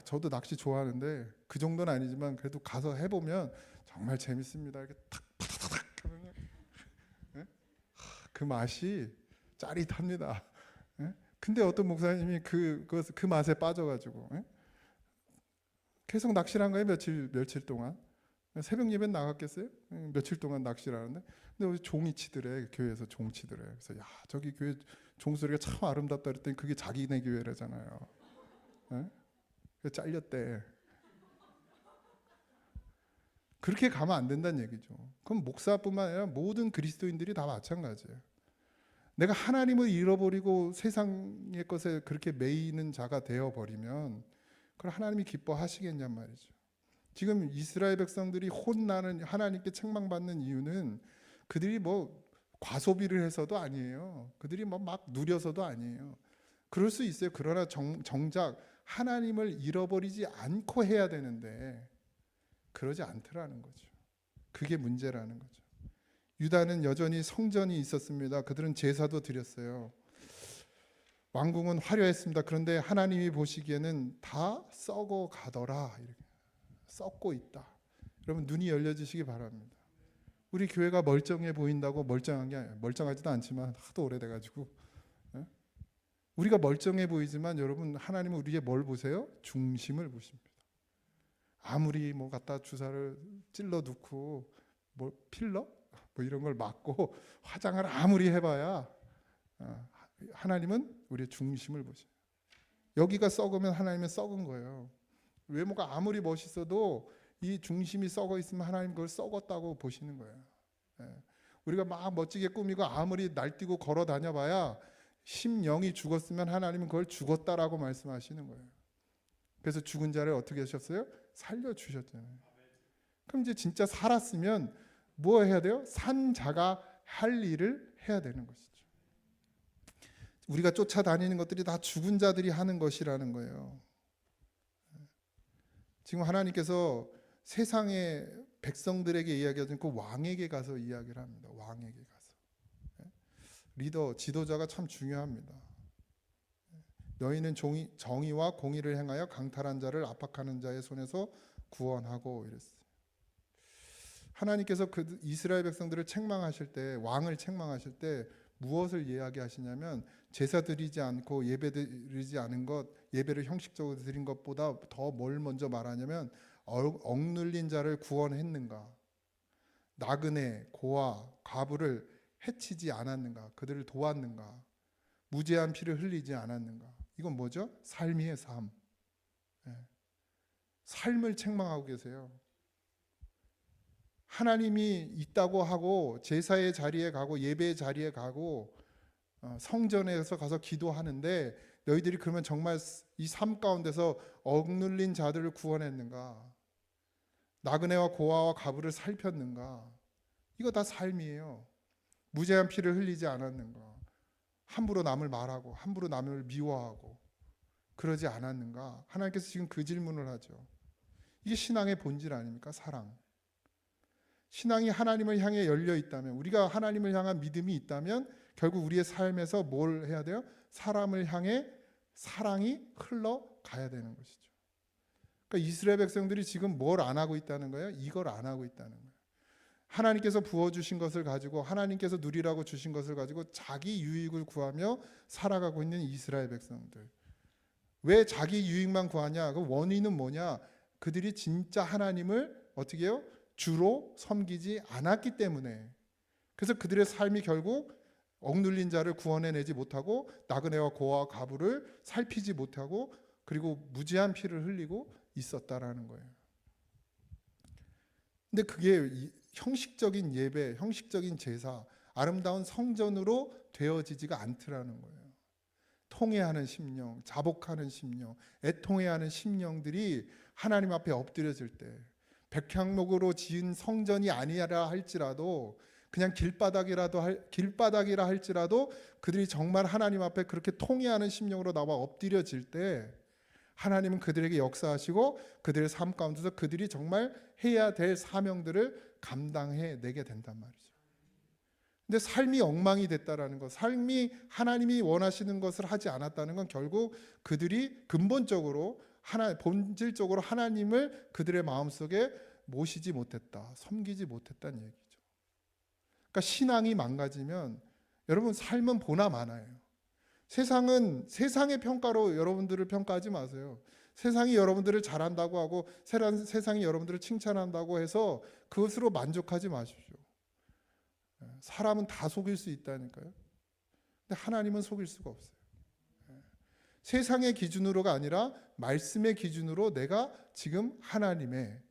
저도 낚시 좋아하는데 그 정도는 아니지만 그래도 가서 해보면 정말 재밌습니다. 이렇게 탁탁탁탁 하면 그 맛이 짜릿합니다. 근데 어떤 목사님이 그 맛에 빠져가지고 계속 nàक्ष를 한 거예요. 며칠 동안. 새벽 예배 나갔겠어요? 며칠 동안 낚시를 하는데 근데 종이 치더래. 교회에서 종 치더래. 그래서 야 저기 교회 종소리가 참 아름답다 그랬더니 그게 자기네 교회라잖아요. 그래서 잘렸대. 그렇게 가면 안 된다는 얘기죠. 그럼 목사뿐만 아니라 모든 그리스도인들이 다 마찬가지예요. 내가 하나님을 잃어버리고 세상의 것에 그렇게 매이는 자가 되어버리면 그걸 하나님이 기뻐하시겠냔 말이죠. 지금 이스라엘 백성들이 혼나는, 하나님께 책망받는 이유는 그들이 뭐 과소비를 해서도 아니에요. 그들이 뭐 막 누려서도 아니에요. 그럴 수 있어요. 그러나 정작 하나님을 잃어버리지 않고 해야 되는데 그러지 않더라는 거죠. 그게 문제라는 거죠. 유다는 여전히 성전이 있었습니다. 그들은 제사도 드렸어요. 왕궁은 화려했습니다. 그런데 하나님이 보시기에는 다 썩어 가더라. 이렇게 썩고 있다. 여러분 눈이 열려지시기 바랍니다. 우리 교회가 멀쩡해 보인다고 멀쩡한 게 아니에요. 멀쩡하지도 않지만 하도 오래돼가지고 우리가 멀쩡해 보이지만 여러분 하나님은 우리의 뭘 보세요? 중심을 보십니다. 아무리 뭐 갖다 주사를 찔러 넣고 뭐 필러? 뭐 이런 걸 맞고 화장을 아무리 해봐야 하나님은 우리의 중심을 보셔요. 여기가 썩으면 하나님은 썩은 거예요. 외모가 아무리 멋있어도 이 중심이 썩어 있으면 하나님 그걸 썩었다고 보시는 거예요. 우리가 막 멋지게 꾸미고 아무리 날뛰고 걸어 다녀봐야 심령이 죽었으면 하나님은 그걸 죽었다라고 말씀하시는 거예요. 그래서 죽은 자를 어떻게 하셨어요? 살려주셨잖아요. 그럼 이제 진짜 살았으면 뭐 해야 돼요? 산 자가 할 일을 해야 되는 것이죠. 우리가 쫓아다니는 것들이 다 죽은 자들이 하는 것이라는 거예요. 지금 하나님께서 세상의 백성들에게 이야기하지 않고 왕에게 가서 이야기를 합니다. 왕에게 가서. 리더, 지도자가 참 중요합니다. 너희는 정의와 공의를 행하여 강탈한 자를 압박하는 자의 손에서 구원하고 이랬어요. 하나님께서 그 이스라엘 백성들을 책망하실 때, 왕을 책망하실 때 무엇을 이야기하시냐면 제사 드리지 않고 예배 드리지 않은 것, 예배를 형식적으로 드린 것보다 더 뭘 먼저 말하냐면 억눌린 자를 구원했는가, 나그네, 고아, 과부를 해치지 않았는가, 그들을 도왔는가, 무죄한 피를 흘리지 않았는가. 이건 뭐죠? 삶이에요, 삶. 삶을 책망하고 계세요. 하나님이 있다고 하고 제사의 자리에 가고 예배의 자리에 가고 성전에서 가서 기도하는데 너희들이 그러면 정말 이 삶 가운데서 억눌린 자들을 구원했는가? 나그네와 고아와 과부를 살폈는가? 이거 다 삶이에요. 무죄한 피를 흘리지 않았는가? 함부로 남을 말하고 함부로 남을 미워하고 그러지 않았는가? 하나님께서 지금 그 질문을 하죠. 이게 신앙의 본질 아닙니까? 사랑. 신앙이 하나님을 향해 열려 있다면, 우리가 하나님을 향한 믿음이 있다면 결국 우리의 삶에서 뭘 해야 돼요? 사람을 향해 사랑이 흘러가야 되는 것이죠. 그러니까 이스라엘 백성들이 지금 뭘 안 하고 있다는 거예요? 이걸 안 하고 있다는 거예요. 하나님께서 부어주신 것을 가지고, 하나님께서 누리라고 주신 것을 가지고 자기 유익을 구하며 살아가고 있는 이스라엘 백성들. 왜 자기 유익만 구하냐? 그 원인은 뭐냐? 그들이 진짜 하나님을 어떻게 해요? 주로 섬기지 않았기 때문에. 그래서 그들의 삶이 결국 억눌린 자를 구원해내지 못하고 나그네와 고아와 과부를 살피지 못하고 그리고 무지한 피를 흘리고 있었다라는 거예요. 근데 그게 형식적인 예배, 형식적인 제사, 아름다운 성전으로 되어지지가 않더라는 거예요. 통회하는 심령, 자복하는 심령, 애통해하는 심령들이 하나님 앞에 엎드려질 때 백향목으로 지은 성전이 아니라 할지라도 그냥 길바닥이라 할지라도 그들이 정말 하나님 앞에 그렇게 통회하는 심령으로 나와 엎드려질 때 하나님은 그들에게 역사하시고 그들의 삶 가운데서 그들이 정말 해야 될 사명들을 감당해내게 된단 말이죠. 근데 삶이 엉망이 됐다라는 것, 삶이 하나님이 원하시는 것을 하지 않았다는 건 결국 그들이 근본적으로 본질적으로 하나님을 그들의 마음속에 모시지 못했다, 섬기지 못했다는 얘기죠. 그러니까 신앙이 망가지면 여러분 삶은 보나 마나예요. 세상은 세상의 평가로 여러분들을 평가하지 마세요. 세상이 여러분들을 잘한다고 하고 세상이 여러분들을 칭찬한다고 해서 그것으로 만족하지 마십시오. 사람은 다 속일 수 있다니까요. 근데 하나님은 속일 수가 없어요. 세상의 기준으로가 아니라 말씀의 기준으로 내가 지금 하나님의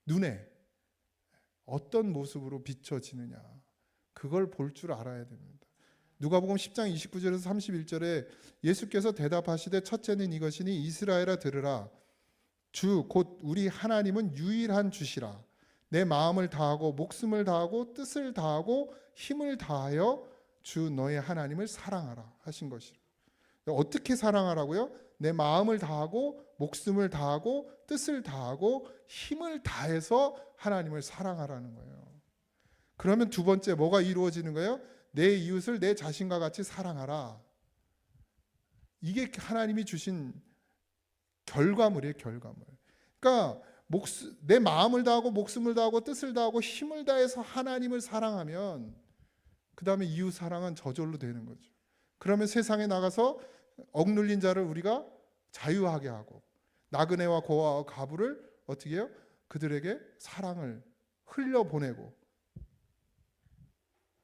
눈에 어떤 모습으로 비춰지느냐, 그걸 볼 줄 알아야 됩니다. 누가복음 10장 29절에서 31절에 예수께서 대답하시되 첫째는 이것이니 이스라엘아 들으라. 주 곧 우리 하나님은 유일한 주시라. 내 마음을 다하고 목숨을 다하고 뜻을 다하고 힘을 다하여 주 너의 하나님을 사랑하라 하신 것이라. 어떻게 사랑하라고요? 내 마음을 다하고 목숨을 다하고 뜻을 다하고 힘을 다해서 하나님을 사랑하라는 거예요. 그러면 두 번째 뭐가 이루어지는 거예요? 내 이웃을 내 자신과 같이 사랑하라. 이게 하나님이 주신 결과물이에요, 결과물. 그러니까 내 마음을 다하고 목숨을 다하고 뜻을 다하고 힘을 다해서 하나님을 사랑하면 그 다음에 이웃 사랑은 저절로 되는 거죠. 그러면 세상에 나가서 억눌린 자를 우리가 자유하게 하고 나그네와 고아와 과부를 어떻게 해요? 그들에게 사랑을 흘려보내고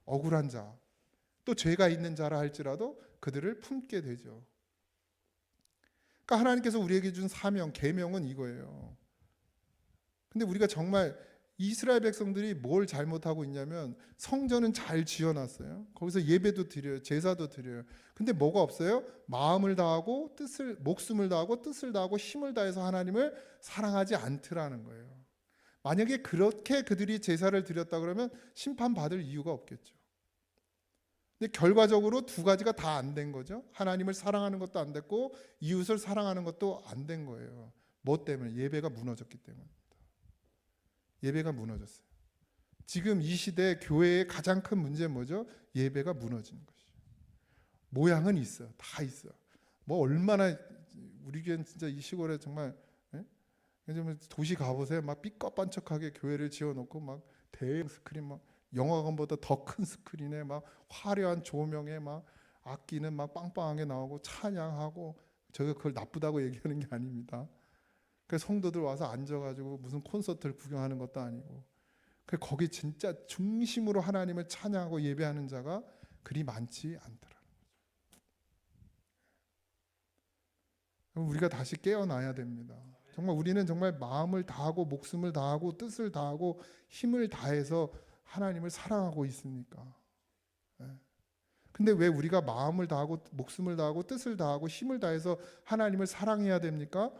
억울한 자, 또 죄가 있는 자라 할지라도 그들을 품게 되죠. 그러니까 하나님께서 우리에게 준 사명, 계명은 이거예요. 근데 우리가 정말 이스라엘 백성들이 뭘 잘못하고 있냐면 성전은 잘 지어놨어요. 거기서 예배도 드려요, 제사도 드려요. 근데 뭐가 없어요? 마음을 다하고 목숨을 다하고 뜻을 다하고 힘을 다해서 하나님을 사랑하지 않더라는 거예요. 만약에 그렇게 그들이 제사를 드렸다 그러면 심판받을 이유가 없겠죠. 근데 결과적으로 두 가지가 다 안 된 거죠. 하나님을 사랑하는 것도 안 됐고 이웃을 사랑하는 것도 안 된 거예요. 뭐 때문에? 예배가 무너졌기 때문입니다. 예배가 무너졌어요. 지금 이 시대 교회의 가장 큰 문제는 뭐죠? 예배가 무너지는 것이죠. 모양은 있어, 다 있어. 뭐 얼마나 우리 교회는 진짜 이 시골에 정말 도시 가보세요. 막 삐까뻔쩍하게 교회를 지어놓고 막 대형 스크린, 막 영화관보다 더 큰 스크린에 막 화려한 조명에 막 악기는 막 빵빵하게 나오고 찬양하고, 제가 그걸 나쁘다고 얘기하는 게 아닙니다. 그 성도들 와서 앉아가지고 무슨 콘서트를 구경하는 것도 아니고, 그 거기 진짜 중심으로 하나님을 찬양하고 예배하는 자가 그리 많지 않더라. 우리가 다시 깨어나야 됩니다. 정말 우리는 정말 마음을 다하고 목숨을 다하고 뜻을 다하고 힘을 다해서 하나님을 사랑하고 있습니까? 근데 왜 우리가 마음을 다하고 목숨을 다하고 뜻을 다하고 힘을 다해서 하나님을 사랑해야 됩니까?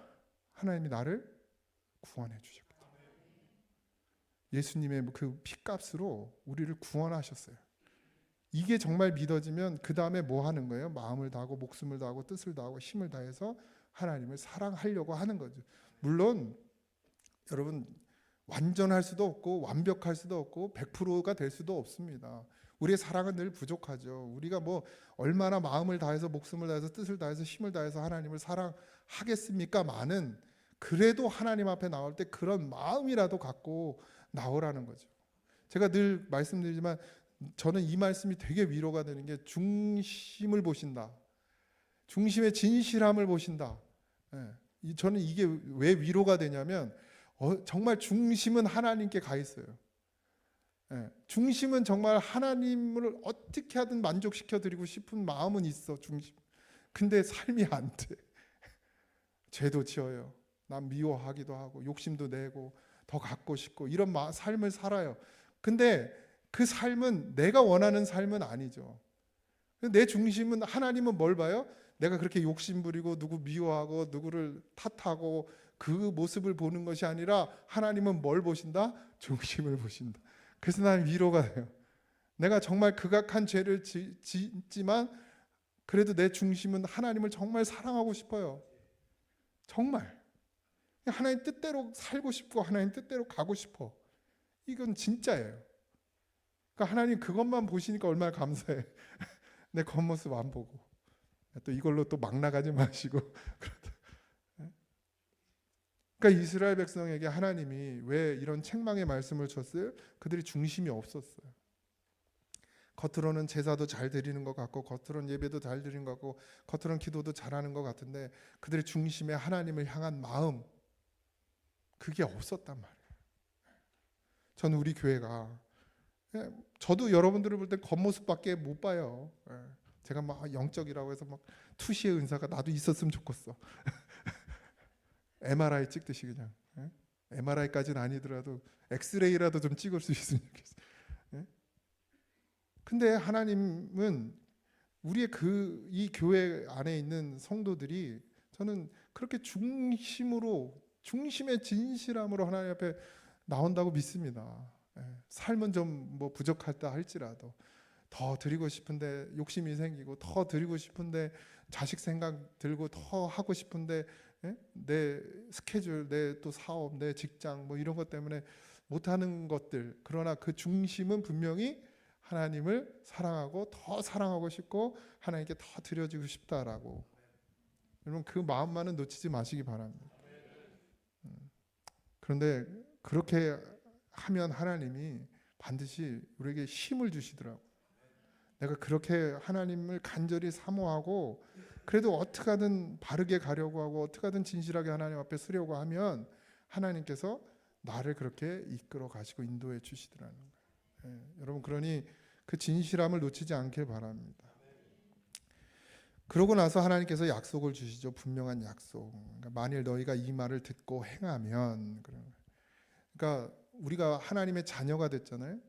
하나님이 나를 구원해 주셨거든요. 예수님의 그 피값으로 우리를 구원하셨어요. 이게 정말 믿어지면 그 다음에 뭐 하는 거예요? 마음을 다하고 목숨을 다하고 뜻을 다하고 힘을 다해서 하나님을 사랑하려고 하는 거죠. 물론 여러분 완전할 수도 없고 완벽할 수도 없고 100%가 될 수도 없습니다. 우리의 사랑은 늘 부족하죠. 우리가 뭐 얼마나 마음을 다해서 목숨을 다해서 뜻을 다해서 힘을 다해서 하나님을 사랑하겠습니까만은 그래도 하나님 앞에 나올 때 그런 마음이라도 갖고 나오라는 거죠. 제가 늘 말씀드리지만 저는 이 말씀이 되게 위로가 되는 게, 중심을 보신다, 중심의 진실함을 보신다. 저는 이게 왜 위로가 되냐면 정말 중심은 하나님께 가 있어요. 중심은 정말 하나님을 어떻게 하든 만족시켜 드리고 싶은 마음은 있어, 중심. 근데 삶이 안 돼. 죄도 지어요. 난 미워하기도 하고 욕심도 내고 더 갖고 싶고 이런 삶을 살아요. 근데 그 삶은 내가 원하는 삶은 아니죠. 내 중심은, 하나님은 뭘 봐요? 내가 그렇게 욕심 부리고 누구 미워하고 누구를 탓하고 그 모습을 보는 것이 아니라 하나님은 뭘 보신다? 중심을 보신다. 그래서 난 위로가 돼요. 내가 정말 극악한 죄를 짓지만 그래도 내 중심은 하나님을 정말 사랑하고 싶어요. 정말 하나님 뜻대로 살고 싶고 하나님 뜻대로 가고 싶어. 이건 진짜예요. 그러니까 하나님 그것만 보시니까 얼마나 감사해. 내 겉모습 안 보고 또 이걸로 또 막 나가지 마시고. 그러니까 이스라엘 백성에게 하나님이 왜 이런 책망의 말씀을 줬어요? 그들이 중심이 없었어요. 겉으로는 제사도 잘 드리는 것 같고 겉으로는 예배도 잘 드리는 것 같고 겉으로는 기도도 잘하는 것 같은데 그들의 중심에 하나님을 향한 마음, 그게 없었단 말이에요. 저는 우리 교회가, 저도 여러분들을 볼 때 겉모습밖에 못 봐요. 제가 막 영적이라고 해서 막 투시의 은사가 나도 있었으면 좋겠어. MRI 찍듯이 그냥. MRI까지는 아니더라도 엑스레이라도 좀 찍을 수 있으면 좋겠어. 근데 하나님은 우리의 이 교회 안에 있는 성도들이, 저는 그렇게 중심의 진실함으로 하나님 앞에 나온다고 믿습니다. 삶은 좀 뭐 부족하다 할지라도 더 드리고 싶은데 욕심이 생기고 더 드리고 싶은데 자식 생각 들고 더 하고 싶은데 내 스케줄, 내 또 사업, 내 직장 뭐 이런 것 때문에 못하는 것들, 그러나 그 중심은 분명히 하나님을 사랑하고 더 사랑하고 싶고 하나님께 더 드려지고 싶다라고. 여러분 그 마음만은 놓치지 마시기 바랍니다. 그런데 그렇게 하면 하나님이 반드시 우리에게 힘을 주시더라고요. 내가 그렇게 하나님을 간절히 사모하고 그래도 어떻게 하든 바르게 가려고 하고 어떻게 하든 진실하게 하나님 앞에 서려고 하면 하나님께서 나를 그렇게 이끌어 가시고 인도해 주시더라는 거예요. 여러분 그러니 그 진실함을 놓치지 않길 바랍니다. 그러고 나서 하나님께서 약속을 주시죠. 분명한 약속. 그러니까 만일 너희가 이 말을 듣고 행하면, 그러니까 우리가 하나님의 자녀가 됐잖아요.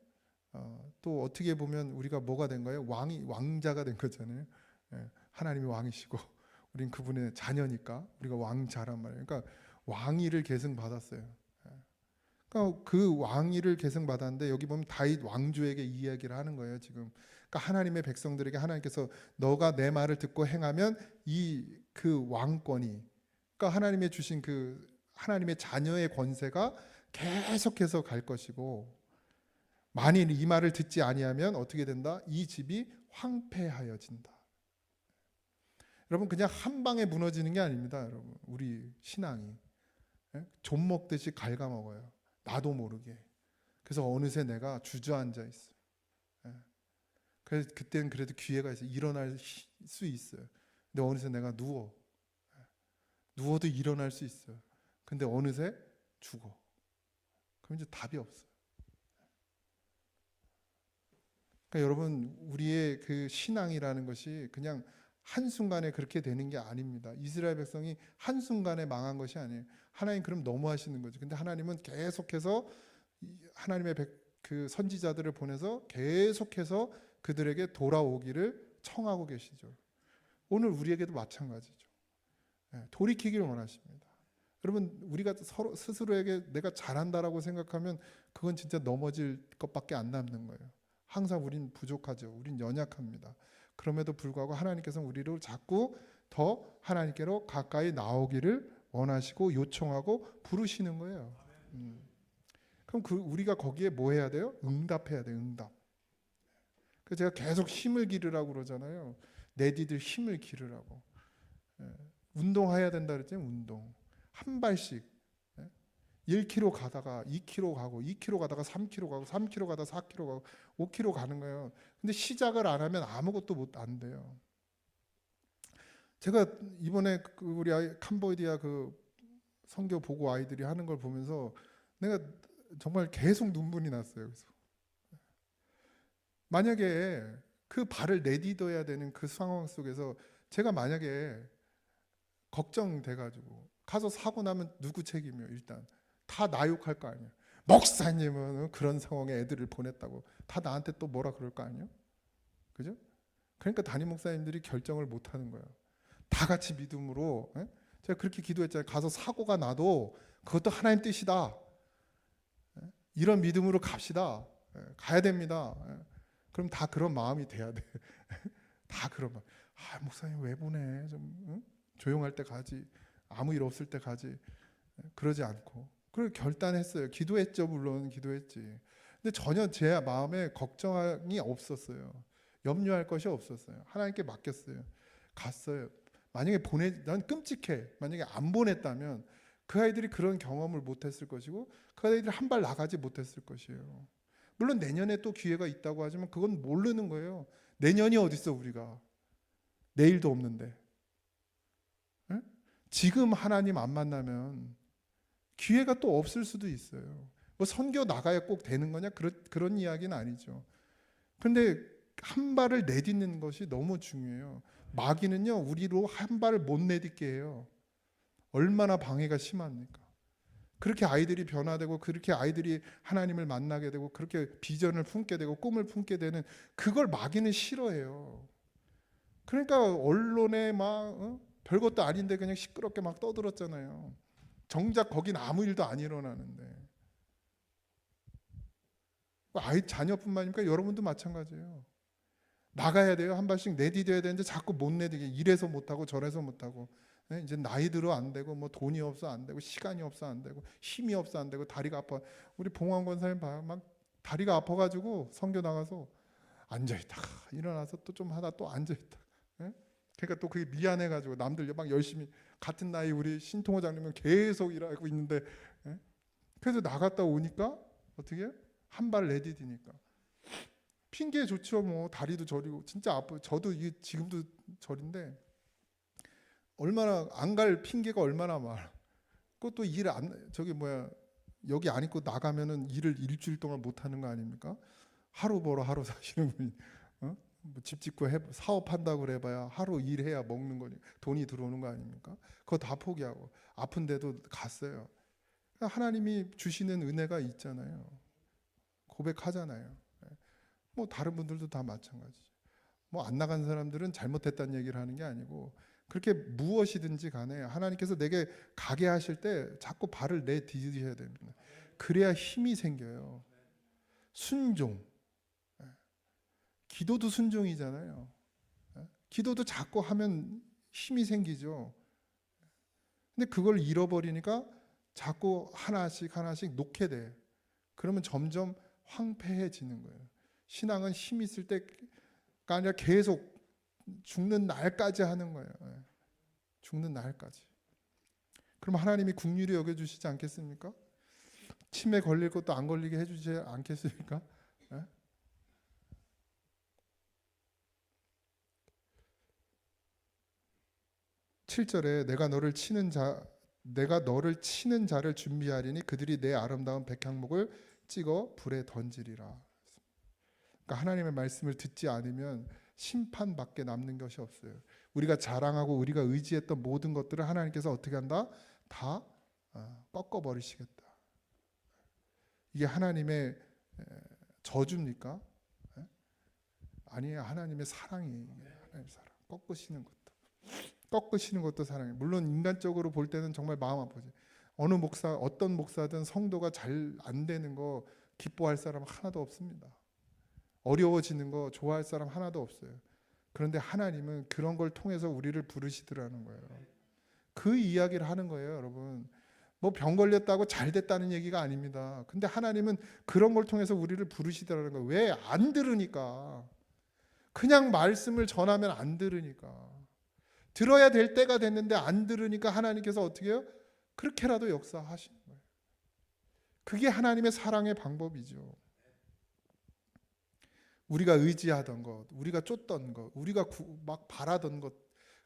또 어떻게 보면 우리가 뭐가 된 거예요? 왕자가 된 거잖아요. 하나님이 왕이시고 우린 그분의 자녀니까 우리가 왕자란 말이에요. 그러니까 왕위를 계승받았어요. 그러니까 그 왕위를 계승받았는데 여기 보면 다윗 왕조에게 이야기를 하는 거예요. 지금 그러니까 하나님의 백성들에게 하나님께서 너가 내 말을 듣고 행하면 그 왕권이, 그러니까 하나님의 주신 그 하나님의 자녀의 권세가 계속해서 갈 것이고, 만일 이 말을 듣지 아니하면 어떻게 된다? 이 집이 황폐하여진다. 여러분 그냥 한 방에 무너지는 게 아닙니다. 여러분 우리 신앙이 좀 먹듯이 갉아먹어요. 나도 모르게. 그래서 어느새 내가 주저앉아 있어요. 그래서 그때는 그래도 기회가 있어요. 일어날 수 있어요. 근데 어느새 내가 누워도 일어날 수 있어요. 근데 어느새 죽어. 그럼 이제 답이 없어요. 그러니까 여러분 우리의 그 신앙이라는 것이 그냥 한순간에 그렇게 되는 게 아닙니다. 이스라엘 백성이 한순간에 망한 것이 아니에요. 하나님 그럼 너무하시는 거죠. 근데 하나님은 계속해서 하나님의 그 선지자들을 보내서 계속해서 그들에게 돌아오기를 청하고 계시죠. 오늘 우리에게도 마찬가지죠. 돌이키기를 원하십니다. 여러분 우리가 서로 스스로에게 내가 잘한다라고 생각하면 그건 진짜 넘어질 것밖에 안 남는 거예요. 항상 우린 부족하죠. 우린 연약합니다. 그럼에도 불구하고 하나님께서는 우리를 자꾸 더 하나님께로 가까이 나오기를 원하시고 요청하고 부르시는 거예요. 그럼 우리가 거기에 뭐 해야 돼요? 응답해야 돼요. 응답. 그래서 제가 계속 힘을 기르라고 그러잖아요. 내디들 힘을 기르라고. 운동해야 된다 그랬잖아요. 운동. 한 발씩. 1km 가다가 2km 가고 2km 가다가 3km 가고 3km 가다가 4km 가고 5km 가는 거예요. 근데 시작을 안 하면 아무것도 안 돼요. 제가 이번에 우리 캄보디아 그 선교 보고 아이들이 하는 걸 보면서 내가 정말 계속 눈물이 났어요. 그래서 만약에 그 발을 내디뎌야 되는 그 상황 속에서 제가 만약에 걱정돼 가지고 가서 사고 나면 누구 책임이요? 일단 다 나 욕할 거 아니에요. 목사님은 그런 상황에 애들을 보냈다고 다 나한테 또 뭐라 그럴 거 아니에요? 그죠? 그러니까 담임 목사님들이 결정을 못 하는 거예요. 다 같이 믿음으로, 예? 제가 그렇게 기도했잖아요. 가서 사고가 나도 그것도 하나님 뜻이다. 예? 이런 믿음으로 갑시다. 예, 가야 됩니다. 예. 그럼 다 그런 마음이 돼야 돼. 다 그런 마음. 아, 목사님 왜 보내? 좀 응? 조용할 때 가지. 아무 일 없을 때 가지. 예, 그러지 않고. 그리고 결단했어요. 기도했죠. 물론 기도했지. 근데 전혀 제 마음에 걱정이 없었어요. 염려할 것이 없었어요. 하나님께 맡겼어요. 갔어요. 만약에 난 끔찍해. 만약에 안 보냈다면 그 아이들이 그런 경험을 못했을 것이고 그 아이들이 한 발 나가지 못했을 것이에요. 물론 내년에 또 기회가 있다고 하지만 그건 모르는 거예요. 내년이 어딨어 우리가. 내일도 없는데. 에? 지금 하나님 안 만나면 기회가 또 없을 수도 있어요. 뭐 선교 나가야 꼭 되는 거냐? 그런 이야기는 아니죠. 근데 한 발을 내딛는 것이 너무 중요해요. 마귀는요 우리로 한 발을 못 내딛게 해요. 얼마나 방해가 심합니까? 그렇게 아이들이 변화되고 그렇게 아이들이 하나님을 만나게 되고 그렇게 비전을 품게 되고 꿈을 품게 되는 그걸 마귀는 싫어해요. 그러니까 언론에 막 별것도 아닌데 그냥 시끄럽게 막 떠들었잖아요. 정작 거긴 아무 일도 안 일어나는데. 아이 자녀뿐만 아니라 여러분도 마찬가지예요. 나가야 돼요. 한 발씩 내디뎌야 되는데 자꾸 못 내디게 이래서 못하고 저래서 못하고 이제 나이 들어 안 되고 뭐 돈이 없어 안 되고 시간이 없어 안 되고 힘이 없어 안 되고 다리가 아파. 우리 봉황 권사님 봐요. 막 다리가 아파가지고 선교 나가서 앉아있다가 일어나서 또 좀 하다 또 앉아있다. 그러니까 또 그게 미안해가지고 남들 막 열심히 같은 나이 우리 신통호장님은 계속 일하고 있는데 그래서 나갔다 오니까 어떻게 한 발 내디디니까 핑계 좋죠. 뭐 다리도 저리고 진짜 아파. 저도 이게 지금도 저린데 얼마나 안 갈 핑계가 얼마나 많아. 그것도 일 안 저기 뭐야 여기 안 있고 나가면은 일을 일주일 동안 못 하는 거 아닙니까? 하루 벌어 하루 사시는 분이 뭐 집 짓고 사업한다고 그래봐야 하루 일해야 먹는 거니 돈이 들어오는 거 아닙니까? 그거 다 포기하고 아픈데도 갔어요. 하나님이 주시는 은혜가 있잖아요. 고백하잖아요. 뭐 다른 분들도 다 마찬가지죠. 뭐 안 나간 사람들은 잘못했다는 얘기를 하는 게 아니고 그렇게 무엇이든지 간에 하나님께서 내게 가게 하실 때 자꾸 발을 내디디셔야 됩니다. 그래야 힘이 생겨요. 순종. 기도도 순종이잖아요. 기도도 자꾸 하면 힘이 생기죠. 근데 그걸 잃어버리니까 자꾸 하나씩 놓게 돼. 그러면 점점 황폐해지는 거예요. 신앙은 힘 있을 때가 아니라 계속 죽는 날까지 하는 거예요. 죽는 날까지. 그럼 하나님이 긍휼히 여겨주시지 않겠습니까? 치매 걸릴 것도 안 걸리게 해주지 않겠습니까? 7절에 내가 너를 치는 자를 준비하리니 그들이 내 아름다운 백향목을 찍어 불에 던지리라. 그러니까 하나님의 말씀을 듣지 않으면 심판밖에 남는 것이 없어요. 우리가 자랑하고 우리가 의지했던 모든 것들을 하나님께서 어떻게 한다? 다 꺾어버리시겠다. 이게 하나님의 저주입니까? 아니에요. 하나님의 사랑이에요. 하나님의 사랑. 꺾으시는 것도 사랑이에요. 물론 인간적으로 볼 때는 정말 마음 아프지. 어떤 목사든 성도가 잘 안 되는 거 기뻐할 사람 하나도 없습니다. 어려워지는 거 좋아할 사람 하나도 없어요. 그런데 하나님은 그런 걸 통해서 우리를 부르시더라는 거예요. 그 이야기를 하는 거예요, 여러분. 뭐 병 걸렸다고 잘 됐다는 얘기가 아닙니다. 근데 하나님은 그런 걸 통해서 우리를 부르시더라는 거예요. 왜? 안 들으니까. 그냥 말씀을 전하면 안 들으니까. 들어야 될 때가 됐는데 안 들으니까 하나님께서 어떻게 해요? 그렇게라도 역사하시는 거예요. 그게 하나님의 사랑의 방법이죠. 우리가 의지하던 것, 우리가 쫓던 것, 우리가 막 바라던 것,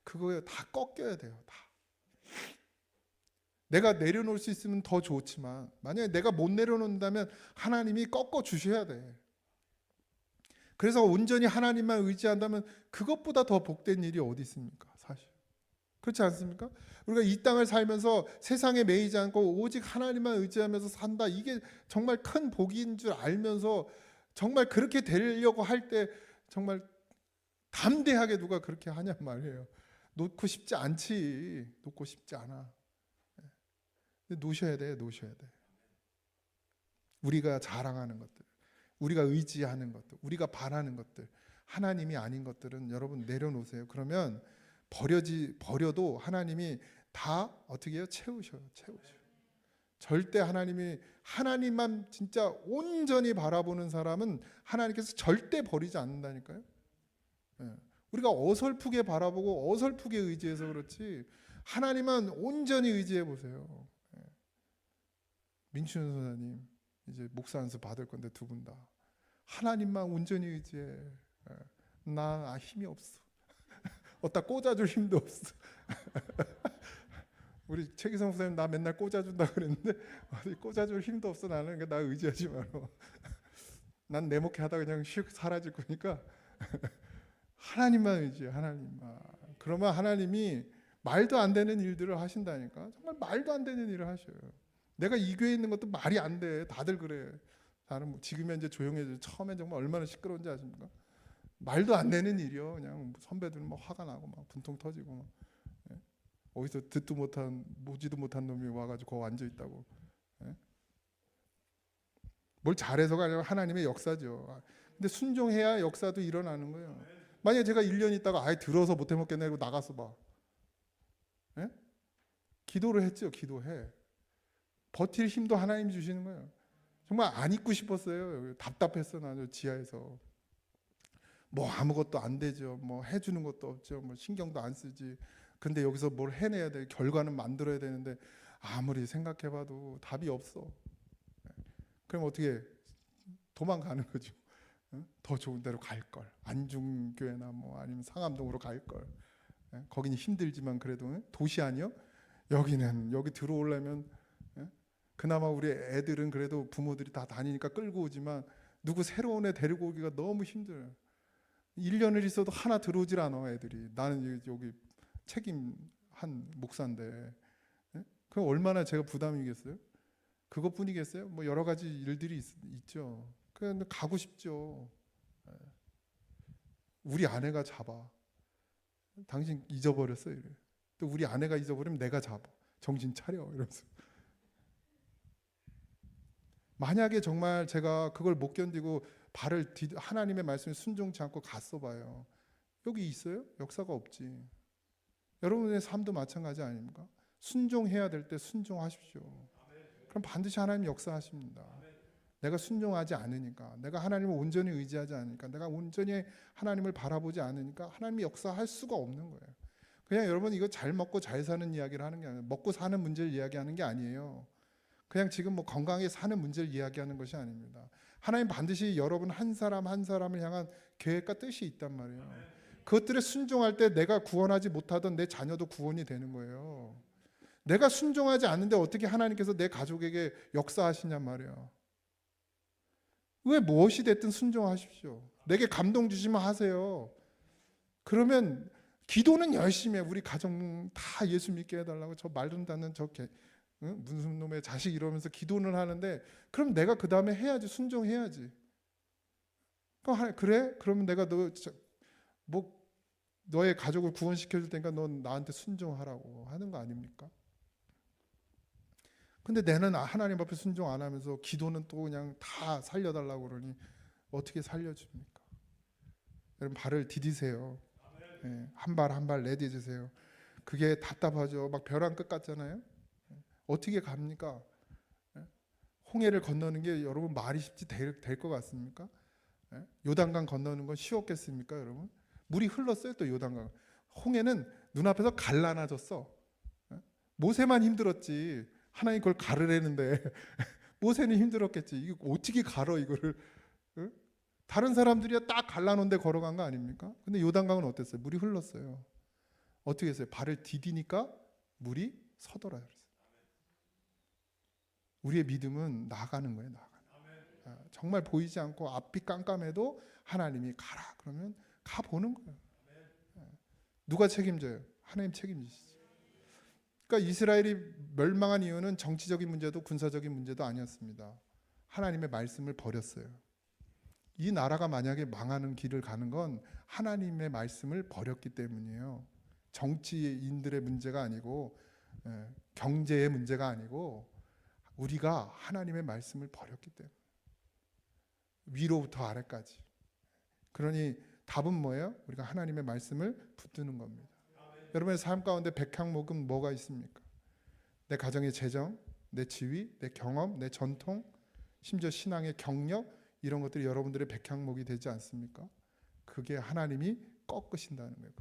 그거에 다 꺾여야 돼요. 다. 내가 내려놓을 수 있으면 더 좋지만 만약에 내가 못 내려놓는다면 하나님이 꺾어 주셔야 돼. 그래서 온전히 하나님만 의지한다면 그것보다 더 복된 일이 어디 있습니까? 사실 그렇지 않습니까? 우리가 이 땅을 살면서 세상에 매이지 않고 오직 하나님만 의지하면서 산다. 이게 정말 큰 복인 줄 알면서 정말 그렇게 되려고 할 때 정말 담대하게 누가 그렇게 하냔 말이에요. 놓고 싶지 않지. 놓고 싶지 않아. 근데 놓으셔야 돼. 놓으셔야 돼. 우리가 자랑하는 것들, 우리가 의지하는 것들, 우리가 바라는 것들, 하나님이 아닌 것들은 여러분 내려놓으세요. 그러면 버려도 하나님이 다 어떻게 해요? 채우셔요. 절대 하나님만 진짜 온전히 바라보는 사람은 하나님께서 절대 버리지 않는다니까요. 우리가 어설프게 바라보고 어설프게 의지해서 그렇지 하나님만 온전히 의지해 보세요. 민춘 선생님 이제 목사 안수 받을 건데 두 분 다 하나님만 온전히 의지해. 나 힘이 없어. 어디다 꽂아줄 힘도 없어. 우리 최기성 목사님 나 맨날 꽂아준다 그랬는데 어디 꽂아줄 힘도 없어. 나는 그러니까 나 의지하지 마라. 난 내 목회 하다 그냥 슉 사라질 거니까 하나님만 의지해. 하나님만. 그러면 하나님이 말도 안 되는 일들을 하신다니까. 정말 말도 안 되는 일을 하셔요. 내가 이 교회에 있는 것도 말이 안 돼. 다들 그래. 나는 지금은 이제 조용해져. 처음엔 정말 얼마나 시끄러운지 아십니까? 말도 안 되는 일이요. 그냥 선배들은 막 화가 나고 막 분통 터지고 막. 어디서 듣도 못한 보지도 못한 놈이 와가지고 거기 앉아 있다고. 뭘 잘해서가 아니라 하나님의 역사죠. 근데 순종해야 역사도 일어나는 거예요. 만약에 제가 1년 있다가 아예 들어서 못 해먹겠네 하고 나가서 봐. 기도를 했죠. 기도해. 버틸 힘도 하나님이 주시는 거예요. 정말 안 있고 싶었어요. 답답했어. 나는 지하에서. 뭐 아무것도 안 되죠. 뭐 해주는 것도 없죠. 뭐 신경도 안 쓰지. 근데 여기서 뭘 해내야 돼. 결과는 만들어야 되는데 아무리 생각해봐도 답이 없어. 그럼 어떻게 도망가는 거죠. 더 좋은 데로 갈 걸. 안중교회나 뭐 아니면 상암동으로 갈 걸. 거기는 힘들지만 그래도 도시 아니요? 여기 들어오려면 그나마 우리 애들은 그래도 부모들이 다 다니니까 끌고 오지만 누구 새로운 애 데리고 오기가 너무 힘들어요. 1년을 있어도 하나 들어오질 않아 애들이. 나는 여기 책임한 목사인데 그럼 얼마나 제가 부담이겠어요? 그것뿐이겠어요? 뭐 여러 가지 일들이 있죠. 그런데 가고 싶죠. 우리 아내가 잡아. 당신 잊어버렸어 이래. 또 우리 아내가 잊어버리면 내가 잡아. 정신 차려 이러면서. 만약에 정말 제가 그걸 못 견디고 하나님의 말씀에 순종치 않고 갔어 봐요. 여기 있어요? 역사가 없지. 여러분의 삶도 마찬가지 아닙니까? 순종해야 될 때 순종하십시오. 그럼 반드시 하나님 역사하십니다. 내가 순종하지 않으니까, 내가 하나님을 온전히 의지하지 않으니까, 내가 온전히 하나님을 바라보지 않으니까 하나님이 역사할 수가 없는 거예요. 그냥 여러분 이거 잘 먹고 잘 사는 이야기를 하는 게 아니에요. 먹고 사는 문제를 이야기하는 게 아니에요. 그냥 지금 뭐 건강하게 사는 문제를 이야기하는 것이 아닙니다. 하나님 반드시 여러분 한 사람 한 사람을 향한 계획과 뜻이 있단 말이에요. 그것들에 순종할 때 내가 구원하지 못하던 내 자녀도 구원이 되는 거예요. 내가 순종하지 않는데 어떻게 하나님께서 내 가족에게 역사하시냔 말이에요. 왜 무엇이 됐든 순종하십시오. 내게 감동 주시면 하세요. 그러면 기도는 열심히 해. 우리 가정 다 예수 믿게 해달라고 저 말도 닿는 무슨 놈의 자식 이러면서 기도는 하는데 그럼 내가 그 다음에 해야지. 순종해야지. 그래? 그러면 내가 너의 가족을 구원시켜 줄 테니까 넌 나한테 순종하라고 하는 거 아닙니까? 근데 내는 하나님 앞에 순종 안 하면서 기도는 또 그냥 다 살려달라고 그러니 어떻게 살려줍니까? 여러분 발을 디디세요. 한 발 한 발 내딛으세요. 그게 답답하죠. 막 벼랑 끝 같잖아요. 어떻게 갑니까? 홍해를 건너는 게 여러분 말이 쉽지 될 것 같습니까? 요단강 건너는 건 쉬웠겠습니까, 여러분? 물이 흘렀어요, 또 요단강. 홍해는 눈앞에서 갈라놔졌어. 모세만 힘들었지. 하나님 그걸 가르려는데 모세는 힘들었겠지. 이거 어떻게 갈어 이거를? 다른 사람들이야 딱 갈라놓은 데 걸어간 거 아닙니까? 근데 요단강은 어땠어요? 물이 흘렀어요. 어떻게 했어요? 발을 디디니까 물이 서더라 그랬어요. 우리의 믿음은 나가는 거예요. 정말 보이지 않고 앞이 깜깜해도 하나님이 가라 그러면 가 보는 거예요. 누가 책임져요? 하나님 책임지시죠. 그러니까 이스라엘이 멸망한 이유는 정치적인 문제도 군사적인 문제도 아니었습니다. 하나님의 말씀을 버렸어요. 이 나라가 만약에 망하는 길을 가는 건 하나님의 말씀을 버렸기 때문이에요. 정치인들의 문제가 아니고 경제의 문제가 아니고 우리가 하나님의 말씀을 버렸기 때문에 위로부터 아래까지. 그러니 답은 뭐예요? 우리가 하나님의 말씀을 붙드는 겁니다. 여러분의 삶 가운데 백향목은 뭐가 있습니까? 내 가정의 재정, 내 지위, 내 경험, 내 전통, 심지어 신앙의 경력, 이런 것들이 여러분들의 백향목이 되지 않습니까? 그게 하나님이 꺾으신다는 거예요.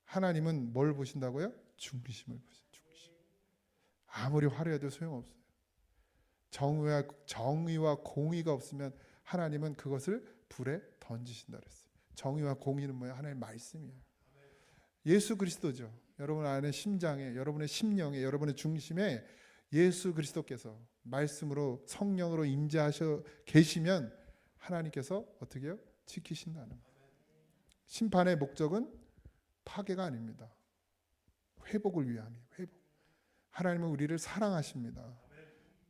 하나님은 뭘 보신다고요? 중심을 보세요. 중심. 아무리 화려해도 소용없어요. 정의와 공의가 없으면 하나님은 그것을 불에 던지신다 그랬어요. 정의와 공의는 뭐예요? 하나님의 말씀이에요. 예수 그리스도죠. 여러분 안에 심장에, 여러분의 심령에, 여러분의 중심에 예수 그리스도께서 말씀으로 성령으로 임재하셔 계시면 하나님께서 어떻게 해요? 지키신다는 거예요. 심판의 목적은 파괴가 아닙니다. 회복을 위함이에요. 회복. 하나님은 우리를 사랑하십니다.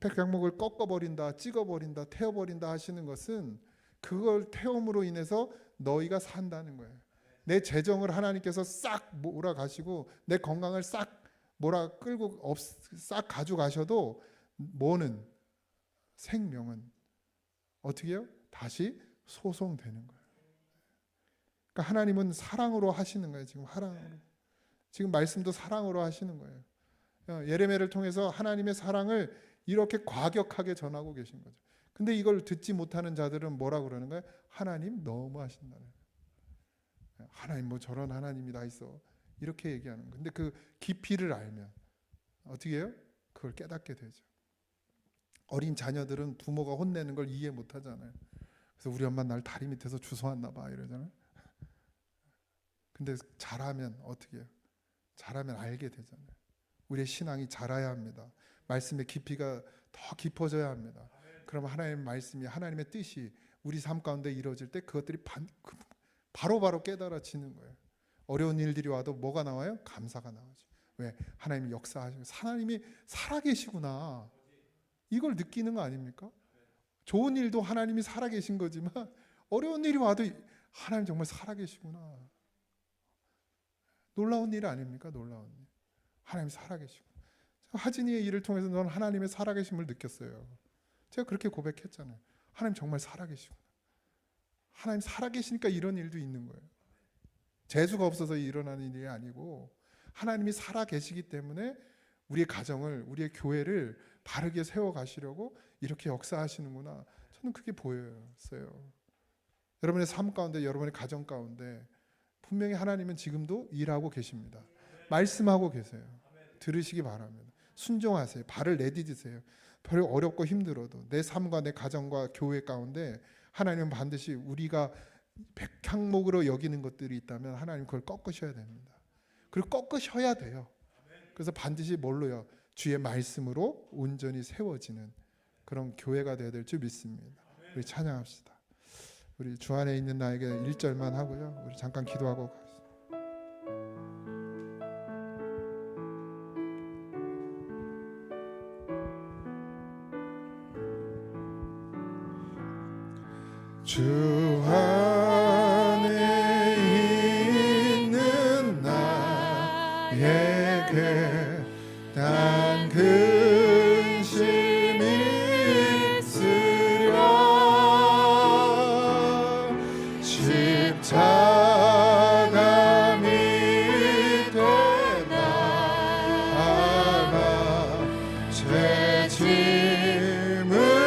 백향목을 꺾어버린다, 찍어버린다, 태워버린다 하시는 것은 그걸 태움으로 인해서 너희가 산다는 거예요. 내 재정을 하나님께서 싹 몰아가시고 내 건강을 싹 끌고 싹 가져가셔도 뭐는 생명은 어떻게 해요? 다시 소송되는 거예요. 그러니까 하나님은 사랑으로 하시는 거예요. 지금 사랑으로. 지금 말씀도 사랑으로 하시는 거예요. 예레미야를 통해서 하나님의 사랑을 이렇게 과격하게 전하고 계신 거죠. 근데 이걸 듣지 못하는 자들은 뭐라고 그러는 거예요? 하나님 너무 하신다는 거예요. 하나님 뭐 저런 하나님이 다 있어. 이렇게 얘기하는 거예요. 근데 그 깊이를 알면 어떻게 해요? 그걸 깨닫게 되죠. 어린 자녀들은 부모가 혼내는 걸 이해 못 하잖아요. 그래서 우리 엄마 날 다리 밑에서 주워왔나 봐 이러잖아요. 근데 자라면 어떻게 해요? 자라면 알게 되잖아요. 우리의 신앙이 자라야 합니다. 말씀의 깊이가 더 깊어져야 합니다. 그럼 하나님의 말씀이, 하나님의 뜻이 우리 삶 가운데 이루어질 때 그것들이 바로바로 깨달아지는 거예요. 어려운 일들이 와도 뭐가 나와요? 감사가 나오죠. 왜? 하나님이 역사하시고 하나님이 살아계시구나. 이걸 느끼는 거 아닙니까? 좋은 일도 하나님이 살아계신 거지만 어려운 일이 와도 하나님 정말 살아계시구나. 놀라운 일 아닙니까? 놀라운 일. 하나님 살아계시고. 하진이의 일을 통해서 넌 하나님의 살아계심을 느꼈어요. 제가 그렇게 고백했잖아요. 하나님 정말 살아계시구나. 하나님 살아계시니까 이런 일도 있는 거예요. 재수가 없어서 일어나는 일이 아니고 하나님이 살아계시기 때문에 우리의 가정을, 우리의 교회를 바르게 세워가시려고 이렇게 역사하시는구나. 저는 그게 보였어요. 여러분의 삶 가운데, 여러분의 가정 가운데 분명히 하나님은 지금도 일하고 계십니다. 말씀하고 계세요. 들으시기 바랍니다. 순종하세요. 발을 내디디세요. 별로 어렵고 힘들어도 내 삶과 내 가정과 교회 가운데 하나님은 반드시 우리가 백향목으로 여기는 것들이 있다면 하나님 그걸 꺾으셔야 됩니다. 그리고 꺾으셔야 돼요. 그래서 반드시 뭘로요? 주의 말씀으로 온전히 세워지는 그런 교회가 되어야 될 줄 믿습니다. 우리 찬양합시다. 우리 주 안에 있는 나에게 1절만 하고요. 우리 잠깐 기도하고 가겠습니다. 주 안에 있는 나에게 단 근심이 있으랴 십자가 밑에 나아가 제 짐을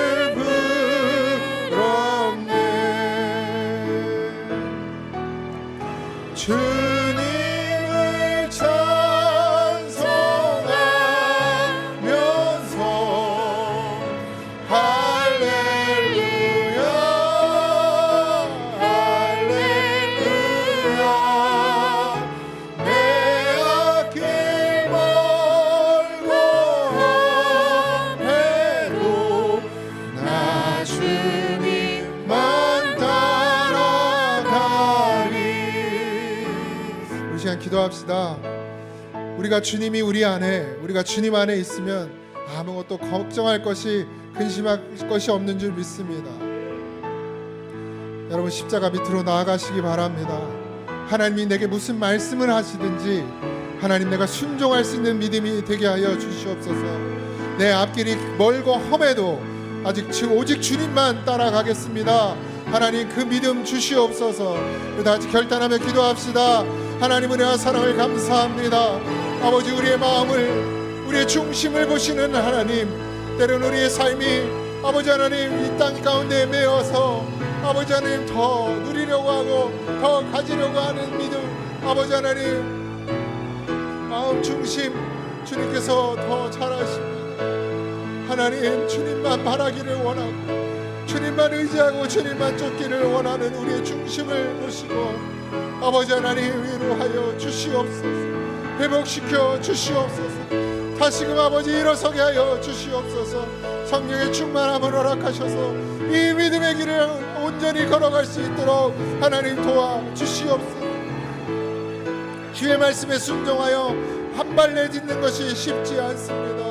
주님을 찬송하면서 할렐루야 할렐루야 내 앞길 멀고 기도합시다. 우리가 주님이 우리 안에, 우리가 주님 안에 있으면 아무것도 걱정할 것이, 근심할 것이 없는 줄 믿습니다. 여러분, 십자가 밑으로 나아가시기 바랍니다. 하나님이 내게 무슨 말씀을 하시든지 하나님, 내가 순종할 수 있는 믿음이 되게 하여 주시옵소서. 내 앞길이 멀고 험해도 오직 주님만 따라가겠습니다. 하나님, 그 믿음 주시옵소서. 다 같이 결단하며 기도합시다. 하나님, 은혜와 사랑을 감사합니다. 아버지, 우리의 마음을, 우리의 중심을 보시는 하나님, 때로는 우리의 삶이 아버지 하나님 이 땅 가운데 매어서 아버지 하나님 더 누리려고 하고 더 가지려고 하는 믿음, 아버지 하나님 마음 중심 주님께서 더 잘하십니다. 하나님, 주님만 바라기를 원하고 주님만 의지하고 주님만 쫓기를 원하는 우리의 중심을 보시고 아버지 하나님 위로하여 주시옵소서. 회복시켜 주시옵소서. 다시금 아버지 일어서게 하여 주시옵소서. 성령의 충만함을 허락하셔서 이 믿음의 길을 온전히 걸어갈 수 있도록 하나님 도와주시옵소서. 주의 말씀에 순종하여 한 발 내딛는 것이 쉽지 않습니다.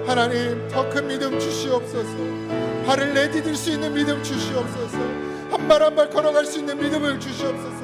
하나님, 더 큰 믿음 주시옵소서. 발을 내디딜 수 있는 믿음 주시옵소서. 한 발 한 발 걸어갈 수 있는 믿음을 주시옵소서.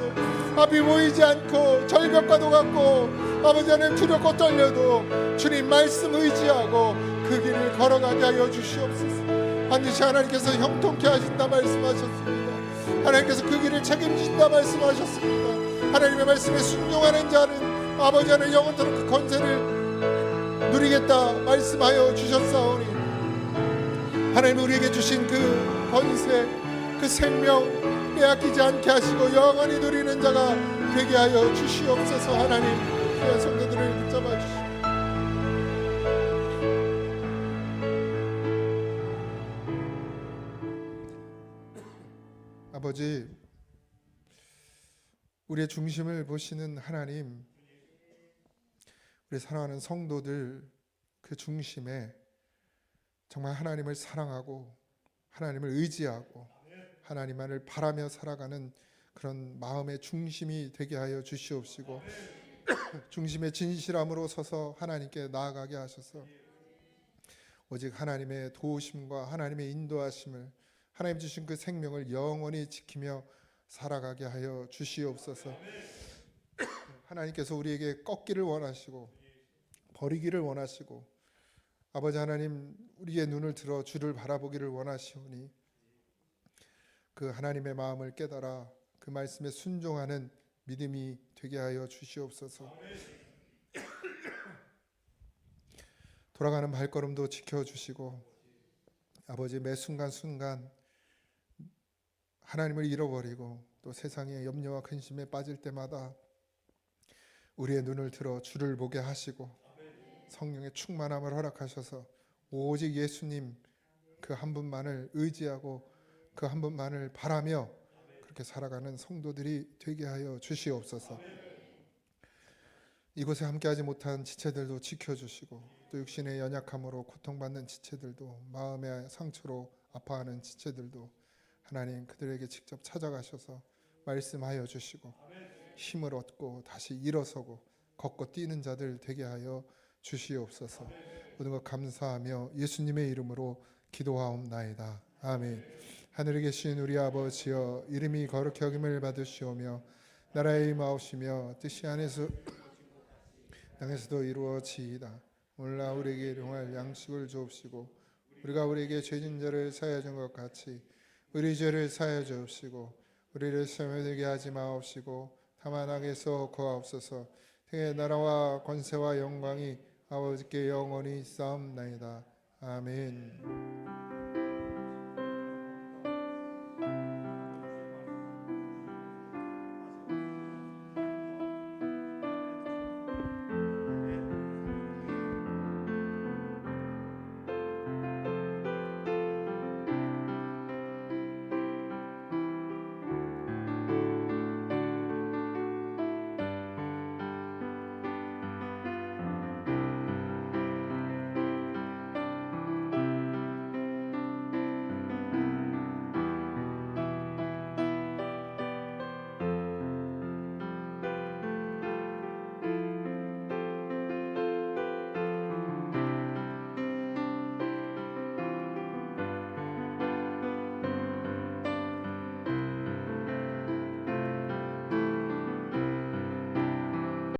앞이 보이지 않고 절벽과도 같고 아버지 하나님 두렵고 떨려도 주님 말씀 의지하고 그 길을 걸어가게 하여 주시옵소서. 반드시 하나님께서 형통케 하신다 말씀하셨습니다. 하나님께서 그 길을 책임지신다 말씀하셨습니다. 하나님의 말씀에 순종하는 자는 아버지 하나님 영원토록 그 권세를 누리겠다 말씀하여 주셨사오니 하나님, 우리에게 주신 그 권세, 그 생명 빼앗기지 않게 하시고 영원히 누리는 자가 되게 하여 주시옵소서. 하나님, 귀한 성도들을 붙잡아 주시옵소서. 아버지, 우리의 중심을 보시는 하나님, 우리 사랑하는 성도들 그 중심에 정말 하나님을 사랑하고 하나님을 의지하고 하나님만을 바라며 살아가는 그런 마음의 중심이 되게 하여 주시옵시고 중심의 진실함으로 서서 하나님께 나아가게 하셔서 오직 하나님의 도우심과 하나님의 인도하심을, 하나님 주신 그 생명을 영원히 지키며 살아가게 하여 주시옵소서. 하나님께서 우리에게 꺾기를 원하시고 버리기를 원하시고 아버지 하나님, 우리의 눈을 들어 주를 바라보기를 원하시오니 그 하나님의 마음을 깨달아 그 말씀에 순종하는 믿음이 되게 하여 주시옵소서. 돌아가는 발걸음도 지켜주시고 아버지, 매 순간순간 하나님을 잃어버리고 또 세상의 염려와 근심에 빠질 때마다 우리의 눈을 들어 주를 보게 하시고 성령의 충만함을 허락하셔서 오직 예수님 그 한 분만을 의지하고 그 한 분만을 바라며 그렇게 살아가는 성도들이 되게 하여 주시옵소서. 이곳에 함께하지 못한 지체들도 지켜주시고 또 육신의 연약함으로 고통받는 지체들도, 마음의 상처로 아파하는 지체들도 하나님 그들에게 직접 찾아가셔서 말씀하여 주시고 힘을 얻고 다시 일어서고 걷고 뛰는 자들 되게 하여 주시옵소서. 모든 것 감사하며 예수님의 이름으로 기도하옵나이다. 아멘. 하늘에 계신 우리 아버지여, 이름이 거룩히 여김을 받으시오며 나라의 임하옵시며 뜻이 안에서 땅에서도 이루어지이다. 오늘날 우리에게 일용할 양식을 주옵시고 우리가 우리에게 죄진 자를 사하여 준 것 같이 우리 죄를 사하여 주옵시고 우리를 시험에 들게 하지 마옵시고 다만 악에서 구하옵소서. 태의 나라와 권세와 영광이 아버지께 영원히 있사옵나이다. 아멘.